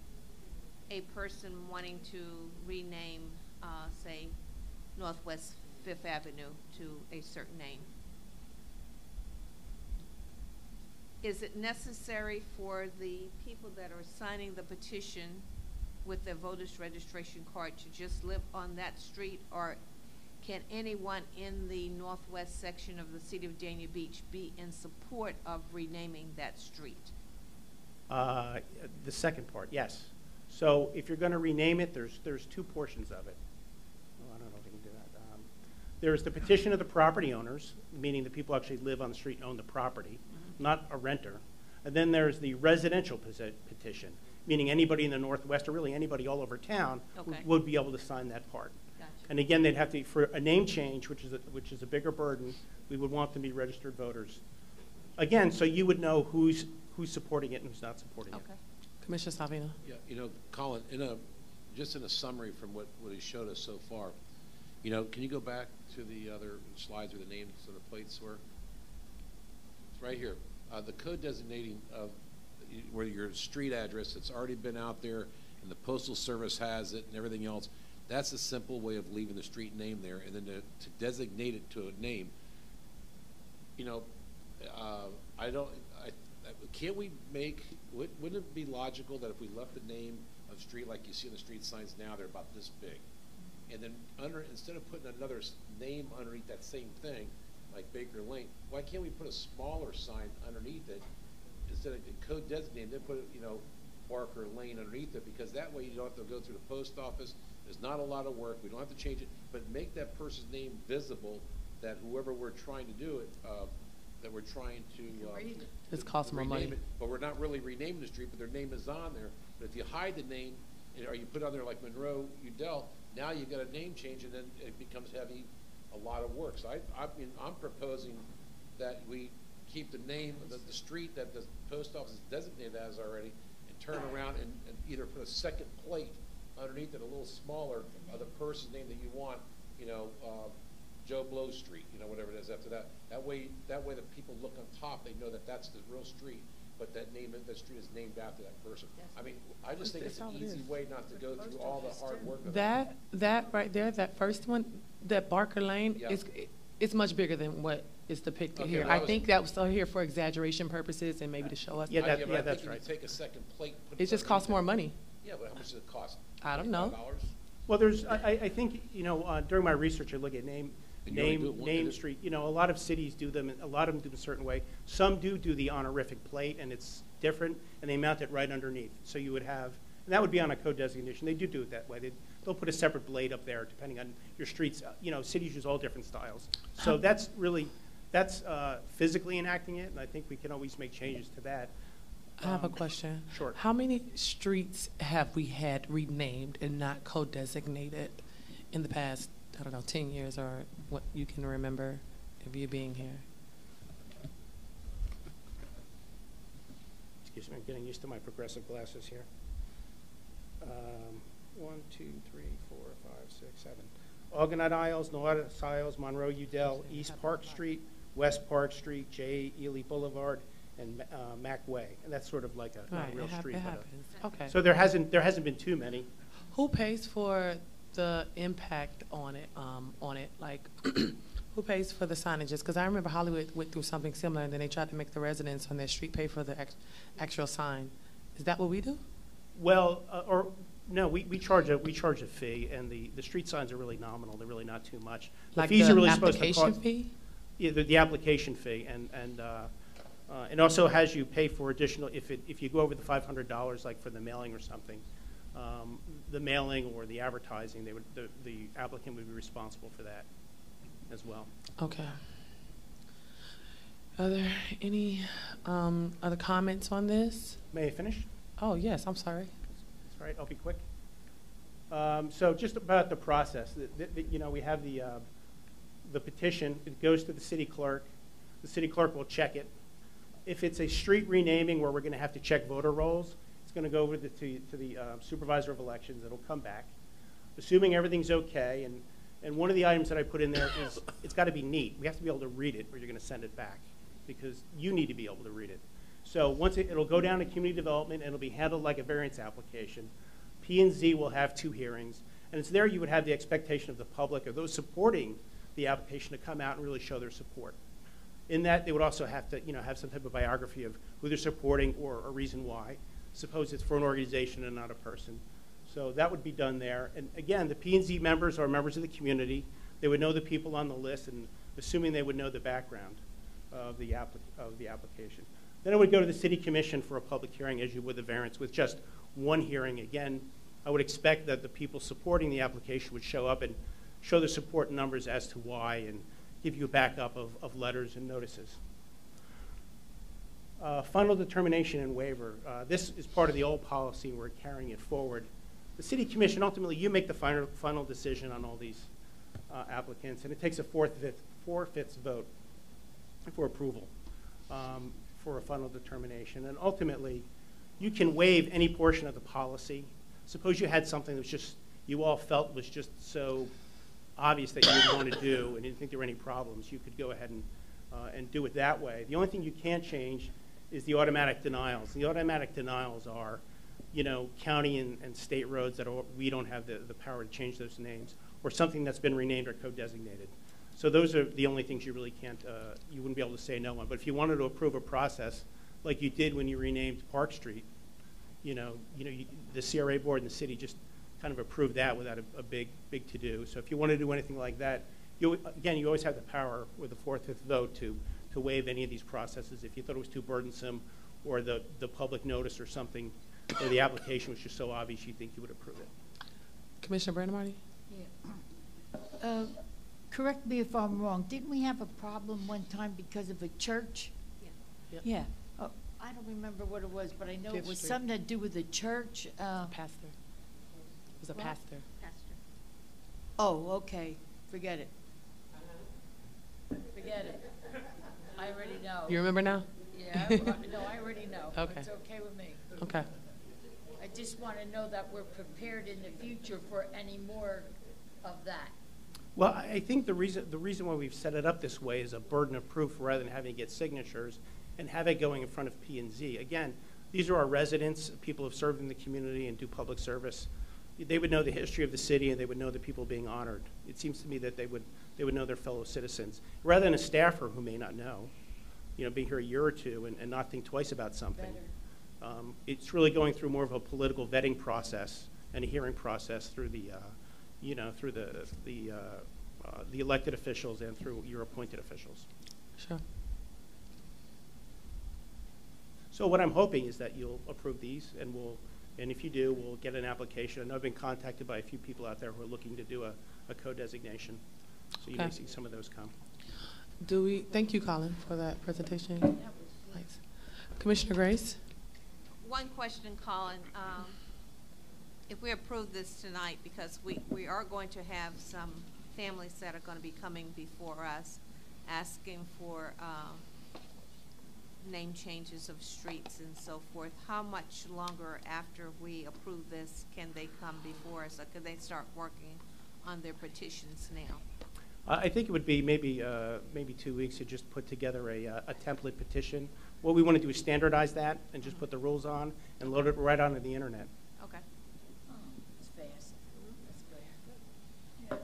a person wanting to rename, say, Northwest Fifth Avenue to a certain name, is it necessary for the people that are signing the petition with their voter's registration card to just live on that street, or can anyone in the northwest section of the city of Dania Beach be in support of renaming that street? The second part, yes. So if you're going to rename it, there's two portions of it. Oh, I don't know if I can do that. There's the petition of the property owners, meaning the people who actually live on the street and own the property, not a renter. And then there's the residential petition, meaning anybody in the Northwest, or really anybody all over town, would be able to sign that part. Gotcha. And again, they'd have to, for a name change, which is a bigger burden, we would want them to be registered voters. Again, so you would know who's supporting it and who's not supporting it. Commissioner Savina? Yeah, Colin, just in a summary from what he showed us so far, can you go back to the other slides where the names of the plates were? It's right here. The code designating of where your street address that's already been out there and the Postal Service has it and everything else, that's a simple way of leaving the street name there, and then to designate it to a name. Can't we wouldn't it be logical that if we left the name of street like you see on the street signs now, they're about this big, and then instead of putting another name underneath that same thing, like Baker Lane, why can't we put a smaller sign underneath it instead of code designated, then put Barker Lane underneath it, because that way you don't have to go through the post office. There's not a lot of work. We don't have to change it, but make that person's name visible, that whoever we're trying to do it, that we're trying to It's cost more money. but we're not really renaming the street, but their name is on there. But if you hide the name, or you put on there like Monroe Udell, now you've got a name change, and then it becomes a lot of work. So I'm proposing that we keep the name of the street that the post office is designated as already, and turn around and either put a second plate underneath it, a little smaller, of the person's name that you want, Joe Blow Street, whatever it is after that. That way the people look on top, they know that that's the real street, but that street is named after that person. I just think it's an easy way not to go through all the hard work of That right there, that first one, that Barker Lane, it's much bigger than what is depicted here. I think that was still here for exaggeration purposes and maybe to show us. That's right. Take a second plate. It just costs more money. Yeah, but how much does it cost? I don't know. Well, I think, during my research, I look at name street. A lot of cities do them, and a lot of them do it a certain way. Some do the honorific plate, and it's different, and they mount it right underneath. So you would have, and that would be on a code designation. They do it that way. they'll put a separate blade up there depending on your streets. You know, cities use all different styles. So that's really, that's physically enacting it, and I think we can always make changes to that. I have a question. Sure. How many streets have we had renamed and not co-designated in the past, I don't know, 10 years or what you can remember of you being here? Excuse me, I'm getting used to my progressive glasses here. 1, 2, 3, 4, 5, 6, 7. Argonaut Isles, North Isles, Monroe Udell, East Park Street, West Park Street, J. Ely Boulevard, and Mac Way. And that's sort of like a not a real street. It but happens. Okay. So there hasn't been too many. Who pays for the impact on it? Like, who pays for the signages? Because I remember Hollywood went through something similar, and then they tried to make the residents on their street pay for the actual sign. Is that what we do? Well, or no, we charge a fee, and the street signs are really nominal. They're really not too much. The Like fees the are really supposed to application cost, fee? Yeah, the application fee, and also has you pay for additional if you go over the $500, like for the mailing or something. The mailing or the advertising, the applicant would be responsible for that as well. Okay. Are there any other comments on this? May I finish? Oh, yes, I'm sorry. That's right, I'll be quick. So just about the process, you know, we have the petition. It goes to the city clerk. The city clerk will check it. If it's a street renaming where we're going to have to check voter rolls, it's going to go over to the supervisor of elections. It'll come back. Assuming everything's okay, and one of the items that I put in there is it's got to be neat. We have to be able to read it or you're going to send it back because you need to be able to read it. So once it'll go down to community development and it'll be handled like a variance application. P&Z will have 2 hearings, and it's there you would have the expectation of the public or those supporting the application to come out and really show their support. In that, they would also have to, you know, have some type of biography of who they're supporting or a reason why. Suppose it's for an organization and not a person. So that would be done there. And again, the P&Z members are members of the community. They would know the people on the list, and assuming they would know the background of the application. Then it would go to the city commission for a public hearing, as you would the variance, with just 1 hearing. Again, I would expect that the people supporting the application would show up and show their support numbers as to why and give you a backup of letters and notices. Final determination and waiver. This is part of the old policy, and we're carrying it forward. The city commission, ultimately, you make the final decision on all these applicants, and it takes a 4/5 vote for approval for a final determination. And ultimately, you can waive any portion of the policy. Suppose you had something that was just, you all felt was just so obvious that you would want to do and didn't think there were any problems, you could go ahead and do it that way. The only thing you can't change is the automatic denials. The automatic denials are, you know, county and state roads that we don't have the power to change those names, or something that's been renamed or co-designated. So those are the only things you really can't, you wouldn't be able to say no on. But if you wanted to approve a process like you did when you renamed Park Street, the CRA board and the city just kind of approved that without a big to-do. So if you want to do anything like that, you always have the power with a 4/5 vote to waive any of these processes if you thought it was too burdensome or the public notice or something, or the application was just so obvious you think you would approve it. Commissioner Brandon-Marty? Yeah. Correct me if I'm wrong. Didn't we have a problem one time because of a church? Yeah. Yep. Yeah. Oh, I don't remember what it was, but I know it Fifth was Street. something to do with the church. Pastor. It was a What? pastor. Pastor. Oh, okay. Forget it. Forget it. I already know. You remember now? Yeah, no, I already know. Okay. It's okay with me. Okay. I just want to know that we're prepared in the future for any more of that. Well, I think the reason why we've set it up this way is a burden of proof rather than having to get signatures and have it going in front of P&Z. Again, these are our residents, people who have served in the community and do public service. They would know the history of the city and they would know the people being honored. It seems to me that they would know their fellow citizens, rather than a staffer who may not know, being here a year or two and not think twice about something. It's really going through more of a political vetting process and a hearing process through the elected officials and through your appointed officials. Sure. So what I'm hoping is that you'll approve these, and we'll And if you do, we'll get an application. I know I've been contacted by a few people out there who are looking to do a co-designation. So you may Okay. see some of those come. Thank you, Colin, for that presentation. Nice. Commissioner Grace? One question, Colin. If we approve this tonight, because we are going to have some families that are going to be coming before us asking for name changes of streets and so forth, how much longer after we approve this can they come before us? Or can they start working on their petitions now? I think it would be maybe 2 weeks to just put together a template petition. What we want to do is standardize that and just put the rules on and load it right onto the internet. Okay. It's fast. That's good.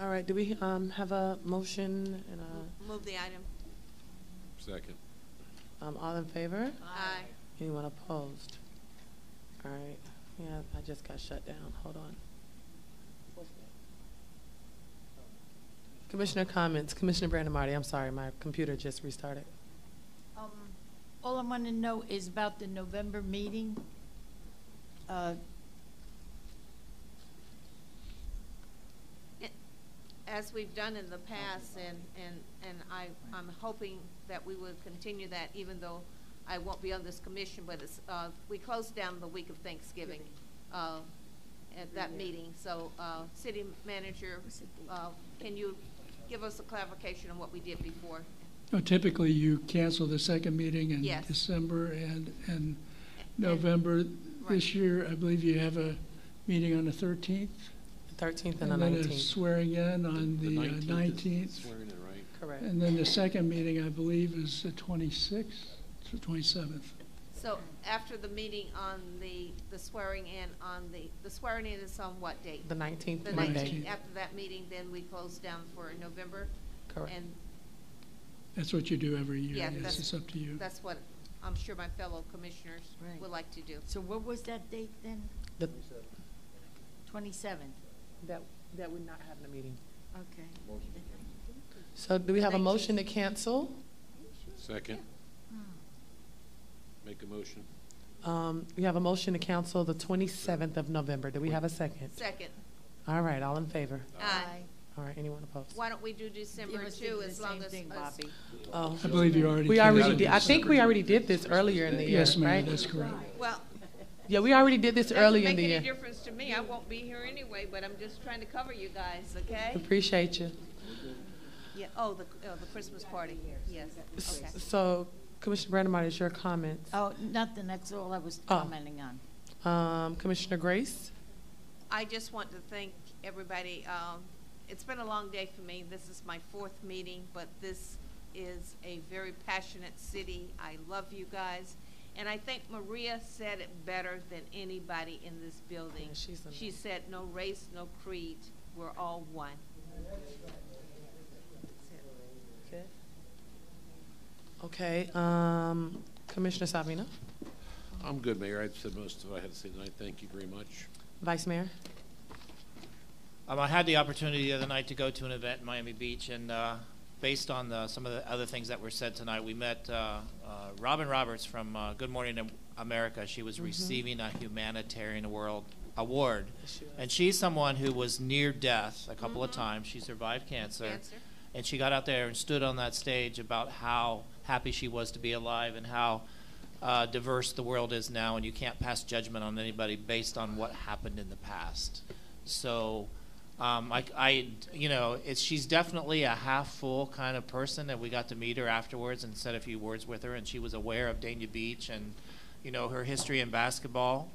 All right, do we have a motion and a? Move the item. Second. All in favor? Aye. Anyone opposed? All right, yeah, I just got shut down, hold on. Commissioner comments, Commissioner Brandon Marty, I'm sorry, my computer just restarted. All I want to know is about the November meeting. As we've done in the past, and I'm hoping that we will continue that, even though I won't be on this commission, but it's, we closed down the week of Thanksgiving at that meeting. So, City Manager, can you give us a clarification on what we did before? Typically, you cancel the second meeting in Yes. December and November. This year, I believe you have a meeting on the 13th. 13th and the then a 19th. swearing in on the 19th. Swearing in, right? Correct. And then the second meeting, I believe, is the 26th, to 27th. So after the meeting on the swearing in on the swearing in is on what date? The 19th The Monday. 19th. After that meeting, then we close down for November? Correct. And That's what you do every year. yeah, Yes, it's up to you. that's what I'm sure my fellow commissioners Right. would like to do. So what was that date then? The- 27th. That we're not having a meeting. Okay. So do we have a motion to cancel? Second. Make a motion. We have a motion to cancel the 27th of November. Do we have a second? Second. All right, all in favor? Aye. All right, anyone opposed? Why don't we do December You must do 2 the as long same as thing, us- Bobby. Oh. I believe you already. We already canceled did. I think we already did this earlier in the year, Yes, ma'am, right? that's correct. Well, Yeah, we already did this early in the doesn't year. make any difference to me. I won't be here anyway, but I'm just trying to cover you guys, okay? Appreciate you. Yeah, the Christmas party, yes, okay. So, Commissioner Brandon Marty, it's your comments. Oh, nothing. That's all I was Oh. commenting on. Commissioner Grace? I just want to thank everybody. It's been a long day for me. This is my 4th meeting, but this is a very passionate city. I love you guys. And I think Maria said it better than anybody in this building. Yeah, she said, no race, no creed. We're all one. Okay, Commissioner Savina? I'm good, Mayor. I've said most of what I had to say tonight. Thank you very much. Vice Mayor? I had the opportunity the other night to go to an event in Miami Beach, and based on some of the other things that were said tonight, we met Robin Roberts from Good Morning America. She was receiving a humanitarian award, and she's someone who was near death a couple of times. She survived cancer, and she got out there and stood on that stage about how happy she was to be alive and how diverse the world is now, and you can't pass judgment on anybody based on what happened in the past. So, she's definitely a half full kind of person, and we got to meet her afterwards and said a few words with her, and she was aware of Dania Beach and, her history in basketball.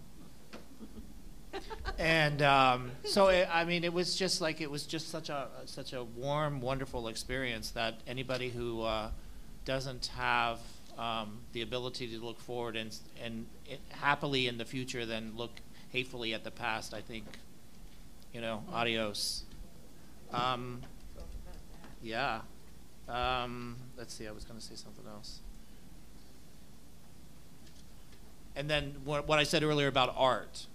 And it was just such a warm, wonderful experience that anybody who doesn't have the ability to look forward and happily in the future than look hatefully at the past, I think, adios. Let's see, I was going to say something else. And then what I said earlier about art.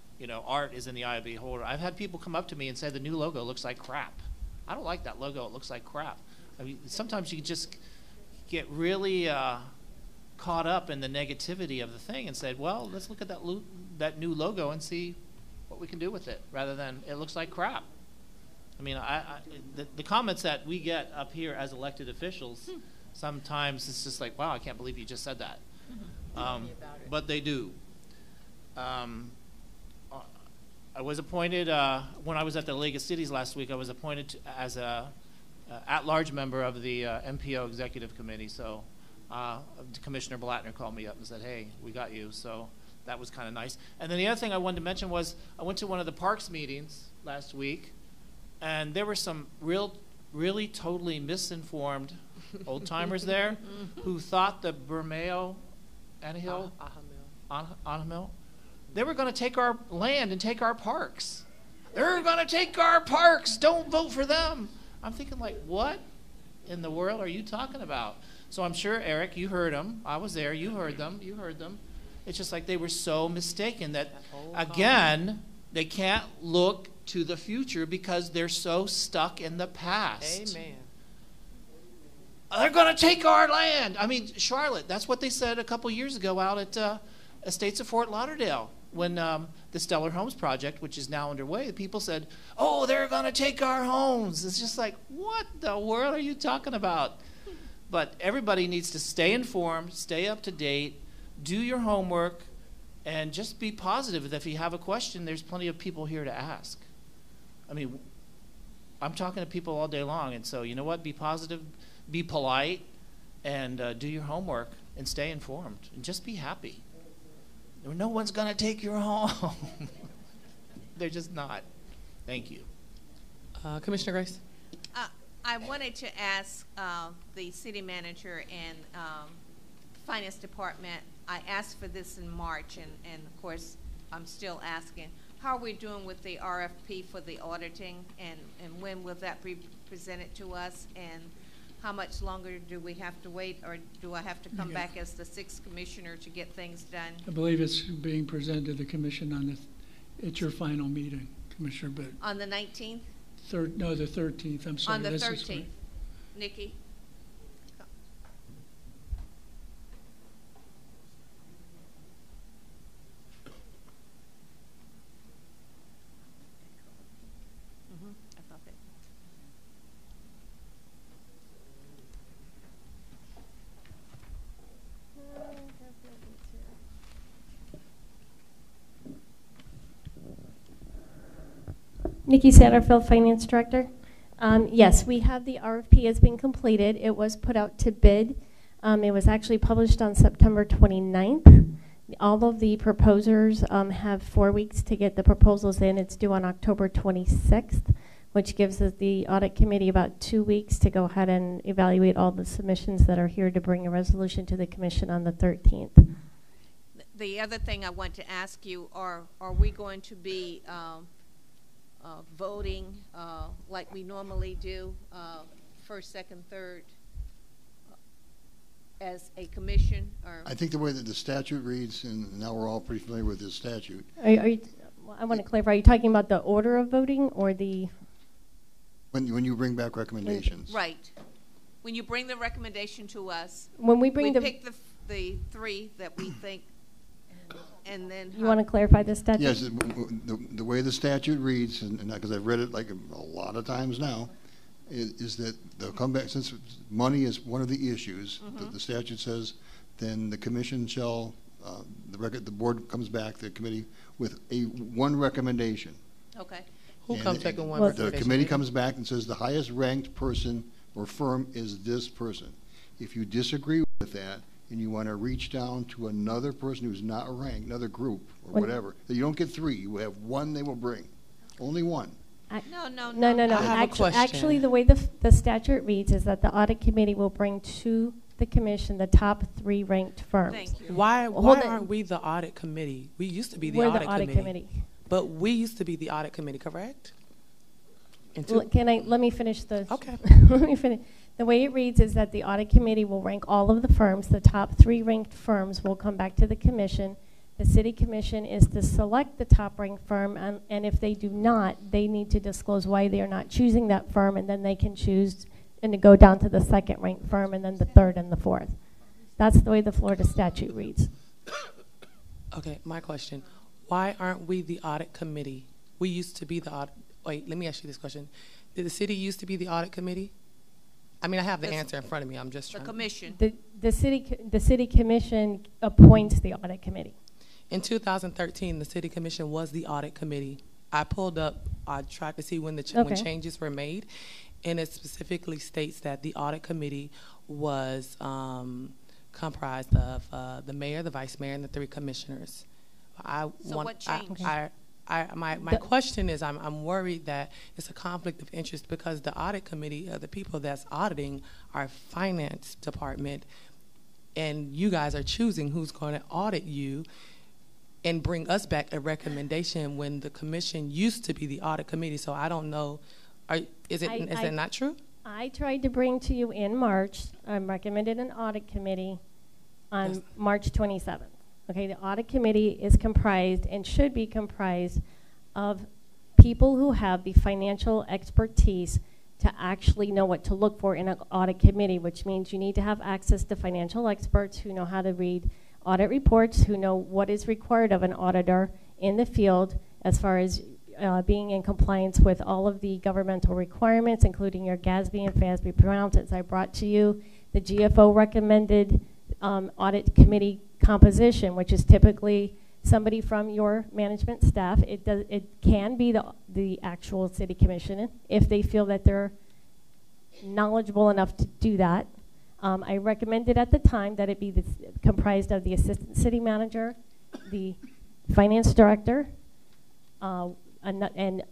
Art is in the eye of the beholder. I've had people come up to me and say the new logo looks like crap. I don't like that logo. It looks like crap. I mean, sometimes you just get really caught up in the negativity of the thing and said, well, let's look at that new logo and see what we can do with it, rather than it looks like crap. I mean, the comments that we get up here as elected officials, sometimes it's just like, wow, I can't believe you just said that. But they do. I was appointed, when I was at the League of Cities last week, I was appointed as a at-large member of the MPO Executive Committee. So Commissioner Blattner called me up and said, hey, we got you. So that was kind of nice. And then the other thing I wanted to mention was I went to one of the parks meetings last week, and there were some really totally misinformed old-timers there who thought the Bermeo Anahil, they were going to take our land and take our parks. They're going to take our parks. Don't vote for them. I'm thinking, like, what in the world are you talking about? So I'm sure, Eric, you heard them. I was there. You heard them. You heard them. It's just like they were so mistaken that, again, they can't look to the future because they're so stuck in the past. Amen. They're going to take our land. I mean, Charlotte, that's what they said a couple years ago out at Estates of Fort Lauderdale when the Stellar Homes project, which is now underway, people said, oh, they're going to take our homes. It's just like, what the world are you talking about? But everybody needs to stay informed, stay up to date, do your homework, and just be positive. If you have a question, there's plenty of people here to ask. I mean, I'm talking to people all day long, and so you know what? Be positive, be polite, and do your homework, and stay informed, and just be happy. No one's going to take your home. They're just not. Thank you. Commissioner Grace? I wanted to ask the city manager and finance department. I asked for this in March, and of course, I'm still asking. How are we doing with the RFP for the auditing, and when will that be presented to us? And how much longer do we have to wait, or do I have to come back as the sixth commissioner to get things done? I believe it's being presented to the commission on at your final meeting, Commissioner Bitt. On the 19th? No, the 13th. I'm sorry. On the 13th. Nikki? I thought that. Nikki Satterfield, Finance Director. Yes, we have the RFP has been completed. It was put out to bid. It was actually published on September 29th. All of the proposers have 4 weeks to get the proposals in. It's due on October 26th, which gives us the audit committee about 2 weeks to go ahead and evaluate all the submissions that are here to bring a resolution to the commission on the 13th. The other thing I want to ask you, are we going to be voting like we normally do, first, second, third, as a commission? Or I think the way that the statute reads, and now we're all pretty familiar with this statute. Are you, I want to clarify, are you talking about the order of voting or the? When you bring back recommendations. Right. When you bring the recommendation to us, when we pick the three that we think, and then. You want to clarify the statute? Yes, the way the statute reads, and because I've read it like a lot of times now, is that they'll come back, since money is one of the issues, the statute says, then the commission shall, the board comes back, the committee, with one recommendation. Okay. Who comes back with one recommendation? The committee comes back and says the highest ranked person or firm is this person. If you disagree with that, and you want to reach down to another person who's not ranked, another group or whatever, that you don't get three, you have one they will bring. Only one. No. I have a question. Actually, the way the statute reads is that the audit committee will bring to the commission the top 3 ranked firms. Thank you. Why aren't we the audit committee? We used to be the audit committee. But we used to be the audit committee, correct? Let me finish the. Okay. Let me finish. The way it reads is that the audit committee will rank all of the firms. The top 3 ranked firms will come back to the commission. The city commission is to select the top ranked firm, and if they do not, they need to disclose why they are not choosing that firm, and then they can choose and to go down to the second ranked firm, and then the third and the fourth. That's the way the Florida statute reads. Okay, my question. Why aren't we the audit committee? We used to be the audit. Wait, let me ask you this question. Did the city used to be the audit committee? I mean, I have the answer in front of me. I'm just trying. The commission. The city commission appoints the audit committee. In 2013, the city commission was the audit committee. I pulled up, I tried to see when when changes were made, and it specifically states that the audit committee was comprised of the mayor, the vice mayor, and the 3 commissioners. What changed? My question is, I'm worried that it's a conflict of interest because the audit committee, the people that's auditing our finance department, and you guys are choosing who's going to audit you and bring us back a recommendation when the commission used to be the audit committee. So I don't know, is that not true? I tried to bring to you in March, I recommended an audit committee on March 27th. Okay, the audit committee is comprised and should be comprised of people who have the financial expertise to actually know what to look for in an audit committee, which means you need to have access to financial experts who know how to read audit reports, who know what is required of an auditor in the field as far as being in compliance with all of the governmental requirements, including your GASB and FASB pronouns, as I brought to you. The GFO recommended audit committee composition, which is typically somebody from your management staff. It can be the actual city commission if they feel that they're knowledgeable enough to do that. I recommended at the time that it be comprised of the assistant city manager, the finance director, and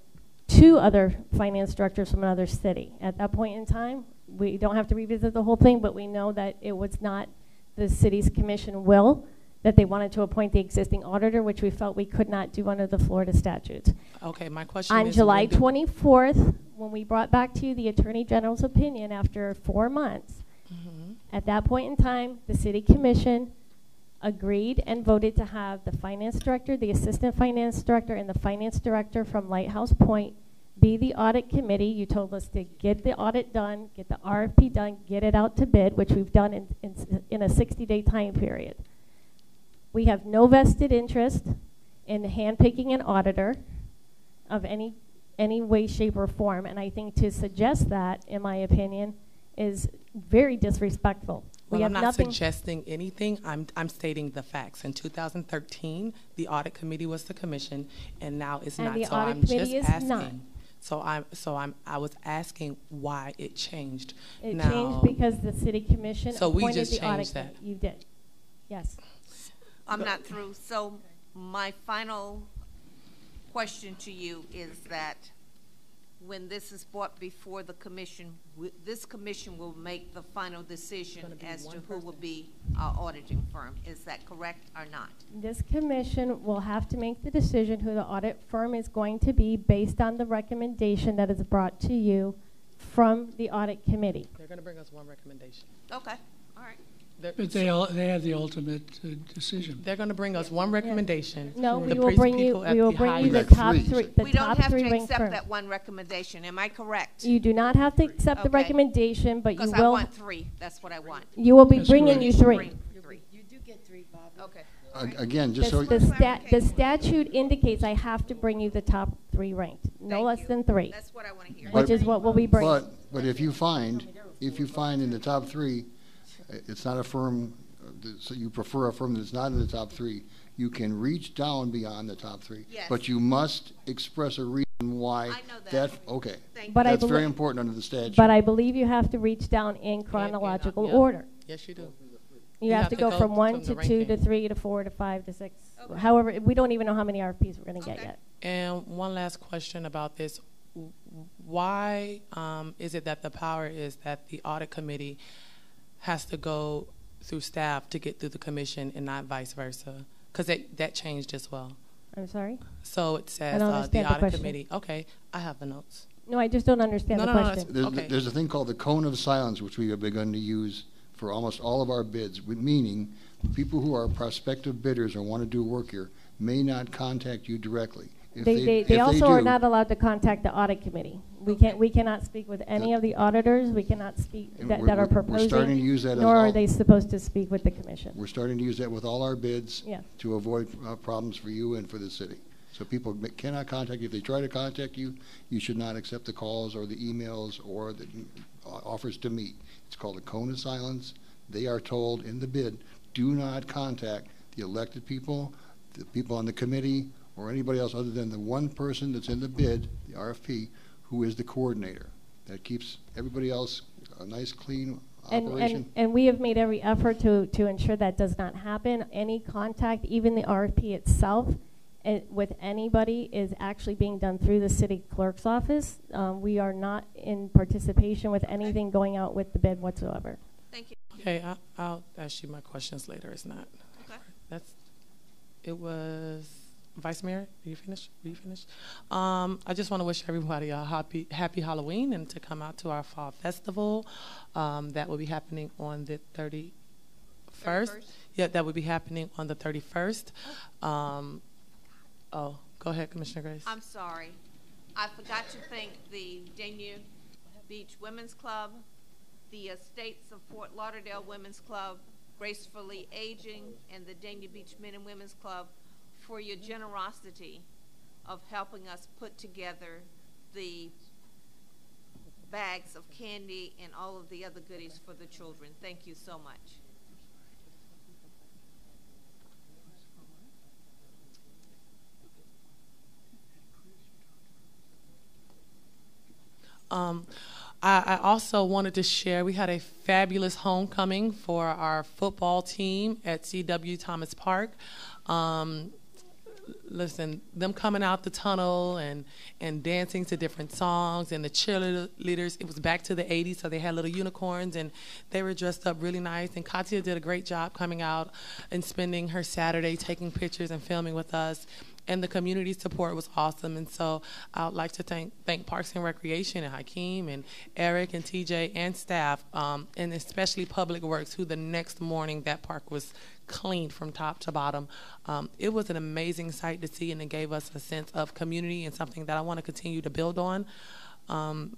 2 other finance directors from another city. At that point in time, we don't have to revisit the whole thing, but we know that it was not the city's commission will, that they wanted to appoint the existing auditor, which we felt we could not do under the Florida statutes. Okay, my question is— On is July 24th, when we brought back to you the Attorney General's opinion after 4 months, at that point in time, the city commission agreed and voted to have the finance director, the assistant finance director, and the finance director from Lighthouse Point be the audit committee. You told us to get the audit done, get the RFP done, get it out to bid, which we've done in a 60-day time period. We have no vested interest in handpicking an auditor of any way, shape, or form, and I think to suggest that, in my opinion, is very disrespectful. Well, I'm not suggesting anything. I'm stating the facts. In 2013, the audit committee was the commission, and now it's not. The so audit I'm committee just is asking. not. I was asking why it changed. It changed because the city commission appointed the audit committee. You did. Yes. I'm not through. So my final question to you is that when this is brought before the commission, this commission will make the final decision as to who will be our auditing firm. Is that correct or not? This commission will have to make the decision who the audit firm is going to be based on the recommendation that is brought to you from the audit committee. They're going to bring us one recommendation. Okay. All right. But they have the ultimate decision. They're going to bring us one recommendation. No, we will bring you the top three. We don't have to accept that one recommendation. Am I correct? You do not have to accept the recommendation, but you will. Because I want 3. That's what I want. You will be bringing you 3. You do get 3, Bob. Okay. Again, just so the statute indicates I have to bring you the top 3 ranked, no less than 3. That's what I want to hear. Which is what we'll be bringing. But if you find in the top 3, it's not a firm, so you prefer a firm that's not in the top 3, you can reach down beyond the top 3. Yes. But you must express a reason why. I know that. Okay. But that's very important under the statute. But I believe you have to reach down in chronological order. Yes, you do. You have to go from 1 to 2 to 3 to 4 to 5 to 6. Okay. However, we don't even know how many RFPs we're going to get yet. And one last question about this. Why is it that the power is that the audit committee has to go through staff to get through the commission and not vice versa? Because that changed as well. I'm sorry? So it says the audit committee. Okay, I have the notes. No, I just don't understand the question. There's a thing called the cone of silence, which we have begun to use for almost all of our bids, meaning people who are prospective bidders or want to do work here may not contact you directly. They also are not allowed to contact the audit committee. We cannot speak with any of the auditors. We cannot speak And that, we're- that are we're starting to proposing, use that as nor are all- they supposed to speak with the commission. We're starting to use that with all our bids Yeah. to avoid problems for you and for the city. So people cannot contact you. If they try to contact you, you should not accept the calls or the emails or the offers to meet. It's called a cone of silence. They are told in the bid, do not contact the elected people, the people on the committee, or anybody else other than the one person that's in the bid, the RFP, who is the coordinator. That keeps everybody else a nice, clean operation. And we have made every effort to ensure that does not happen. Any contact, even the RFP itself, with anybody is actually being done through the city clerk's office. We are not in participation with anything going out with the bid whatsoever. Thank you. Okay, I'll ask you my questions later. It's not. Okay. It was Vice Mayor. Are you finished? I just want to wish everybody a happy Halloween and to come out to our fall festival. That will be happening on the 31st. Yeah, that will be happening on the 31st. Oh, go ahead, Commissioner Grace. I'm sorry. I forgot to thank the Dania Beach Women's Club, the Estates of Fort Lauderdale Women's Club, Gracefully Aging, and the Dania Beach Men and Women's Club for your generosity of helping us put together the bags of candy and all of the other goodies for the children. Thank you so much. I also wanted to share, we had a fabulous homecoming for our football team at C.W. Thomas Park. Listen, them coming out the tunnel and dancing to different songs, and the cheerleaders, it was back to the 80s, so they had little unicorns, and they were dressed up really nice. And Katia did a great job coming out and spending her Saturday taking pictures and filming with us. And the community support was awesome. And so I would like to thank Parks and Recreation and Hakeem and Eric and TJ and staff, and especially Public Works, who the next morning that park was cleaned from top to bottom. It was an amazing sight to see, and it gave us a sense of community and something that I want to continue to build on. And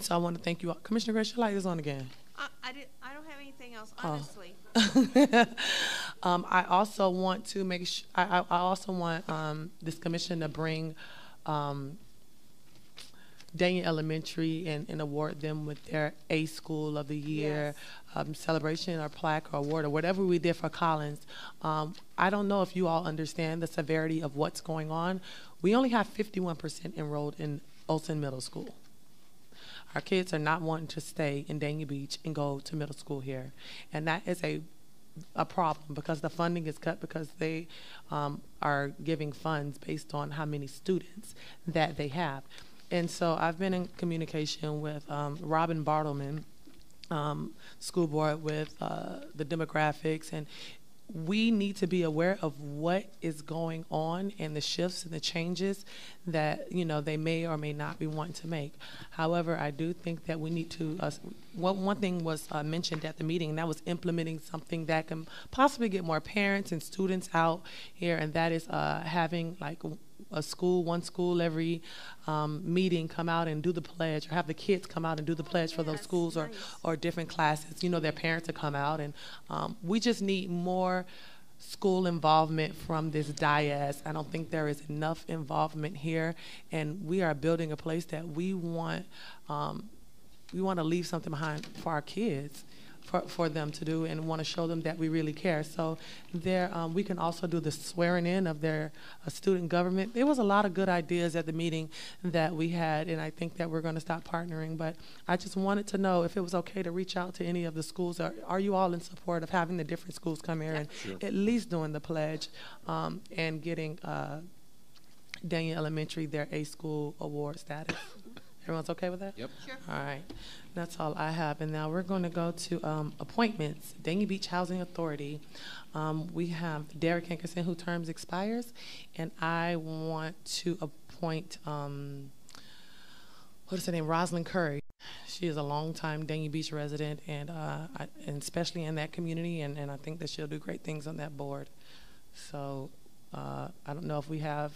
so I want to thank you all. Commissioner Grace, your light is on again. I don't have anything else, honestly. I also want to make sure, I also want this commission to bring Dania Elementary and award them with their A School of the Year celebration or plaque or award or whatever we did for Collins. I don't know if you all understand the severity of what's going on. We only have 51% enrolled in Olsen Middle School. Our kids are not wanting to stay in Dania Beach and go to middle school here. And that is a problem because the funding is cut because they are giving funds based on how many students that they have. And so I've been in communication with Robin Bartleman, school board, with the demographics, and we need to be aware of what is going on and the shifts and the changes that, you know, they may or may not be wanting to make. However, I do think that we need to, one thing was mentioned at the meeting, and that was implementing something that can possibly get more parents and students out here, and that is having like one school every meeting come out and do the pledge, or have the kids come out and do the pledge for those schools, or different classes, you know, their parents to come out. And we just need more school involvement from this dais. I don't think there is enough involvement here, and we are building a place that we want to leave something behind for our kids, for them to do, and want to show them that we really care. So there, we can also do the swearing in of their student government. There was a lot of good ideas at the meeting that we had, and I think that we're going to start partnering. But I just wanted to know if it was okay to reach out to any of the schools. Are you all in support of having the different schools come here and at least doing the pledge and getting Dania Elementary their A School award status? Everyone's okay with that? Yep. Sure. All right. That's all I have. And now we're going to go to appointments. Dania Beach Housing Authority. We have Derek Hankerson, whose term expires, and I want to appoint, what is her name, Rosalind Curry. She is a longtime Dania Beach resident, and especially in that community, and I think that she'll do great things on that board. So I don't know if we have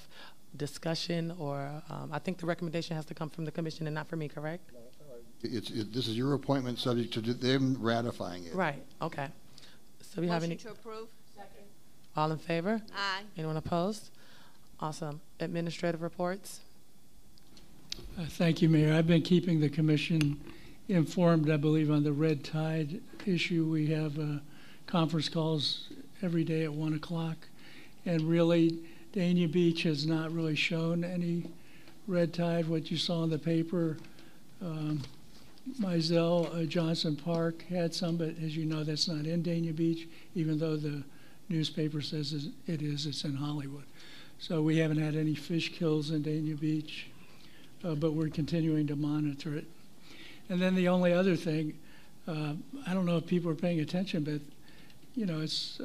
discussion, or I think the recommendation has to come from the commission and not from me, correct? This is your appointment subject to them ratifying it. Right, okay. So we have any? Motion to approve? Second. All in favor? Aye. Anyone opposed? Awesome. Administrative reports? Thank you, Mayor. I've been keeping the commission informed, I believe, on the red tide issue. We have conference calls every day at 1 o'clock. And really, Dania Beach has not really shown any red tide. What you saw in the paper, Mizell, Johnson Park had some, but as you know, that's not in Dania Beach, even though the newspaper says it is. It's in Hollywood. So we haven't had any fish kills in Dania Beach, but we're continuing to monitor it. And then the only other thing, I don't know if people are paying attention, but, you know, it's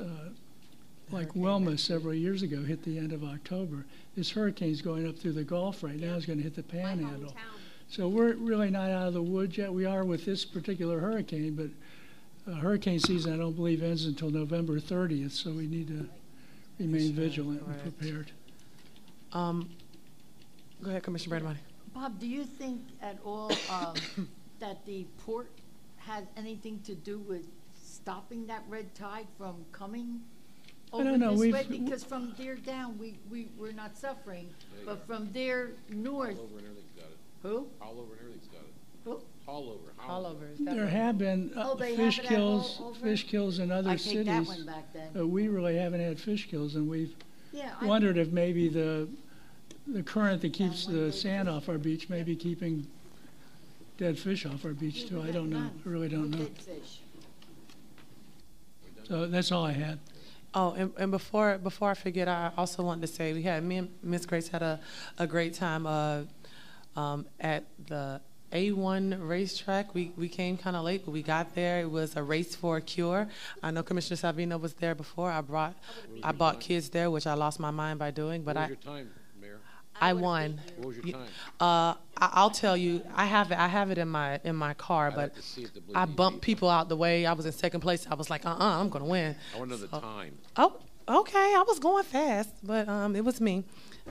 like Wilma several years ago hit the end of October. This hurricane's going up through the Gulf right now. It's going to hit the Panhandle. So we're really not out of the woods yet. We are with this particular hurricane, but hurricane season, I don't believe, ends until November 30th, so we need to remain vigilant and prepared. Go ahead, Commissioner Brandimani. Bob, do you think at all that the port has anything to do with stopping that red tide from coming over this way? Because from there down, we're not suffering, but from there north. All over and everything's got it. Who? All over and everything's got it. Who? All over. All over. There have been fish kills in other cities. I take that one back then. We really haven't had fish kills, and we've Yeah, wondered if maybe the current that keeps the sand off our beach may be keeping dead fish off our beach too. I don't know. I really don't know. So that's all I had. Oh, and before I forget, I also wanted to say me and Ms. Grace had a great time at the A1 racetrack. We came kind of late, but we got there. It was a race for a cure. I know Commissioner Savino was there before. I brought kids there, which I lost my mind by doing. But what was your time, Mayor? I won. What was your time? I'll tell you. I have it in my car, but I bumped people out the way. I was in second place. I was like, I'm gonna win. I want to know the time. Oh, okay. I was going fast, but it was me.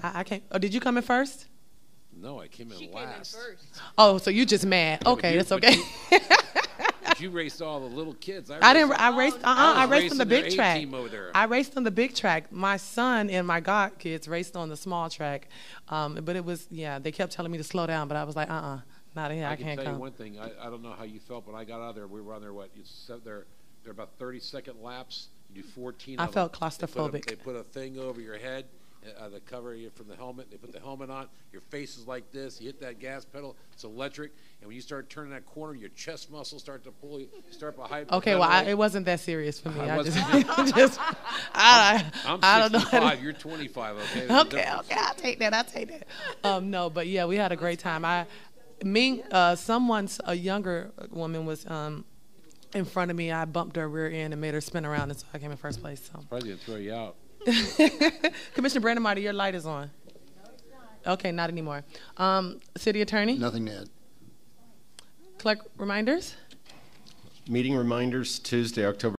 I can't. Oh, did you come in first? No, I came in last. Came in first. Oh, so you just mad? Yeah, okay, that's okay. But you raced all the little kids. I raced on the big track. Over there. I raced on the big track. My son and my god kids raced on the small track. But it was, they kept telling me to slow down, but I was like, not here. I can't come. I can tell you one thing. I don't know how you felt, but I got out of there. We were on there, they're about 30-second laps. You do 14 I of felt them. claustrophobic. They put a thing over your head to cover you from the helmet. They put the helmet on. Your face is like this. You hit that gas pedal. It's electric. And when you start turning that corner, your chest muscles start to pull you. You start by hyper. Okay, well, it wasn't that serious for me. I'm I don't know. 65. You're 25. Okay. Okay. I'll take that. No, but yeah, we had a great time. A younger woman was in front of me. I bumped her rear end and made her spin around, and so I came in first place. So. Probably didn't throw you out. Commissioner Brandimani, your light is on. No, it's not. Okay, not anymore. City Attorney? Nothing to add. Clerk, reminders? Meeting reminders, Tuesday, October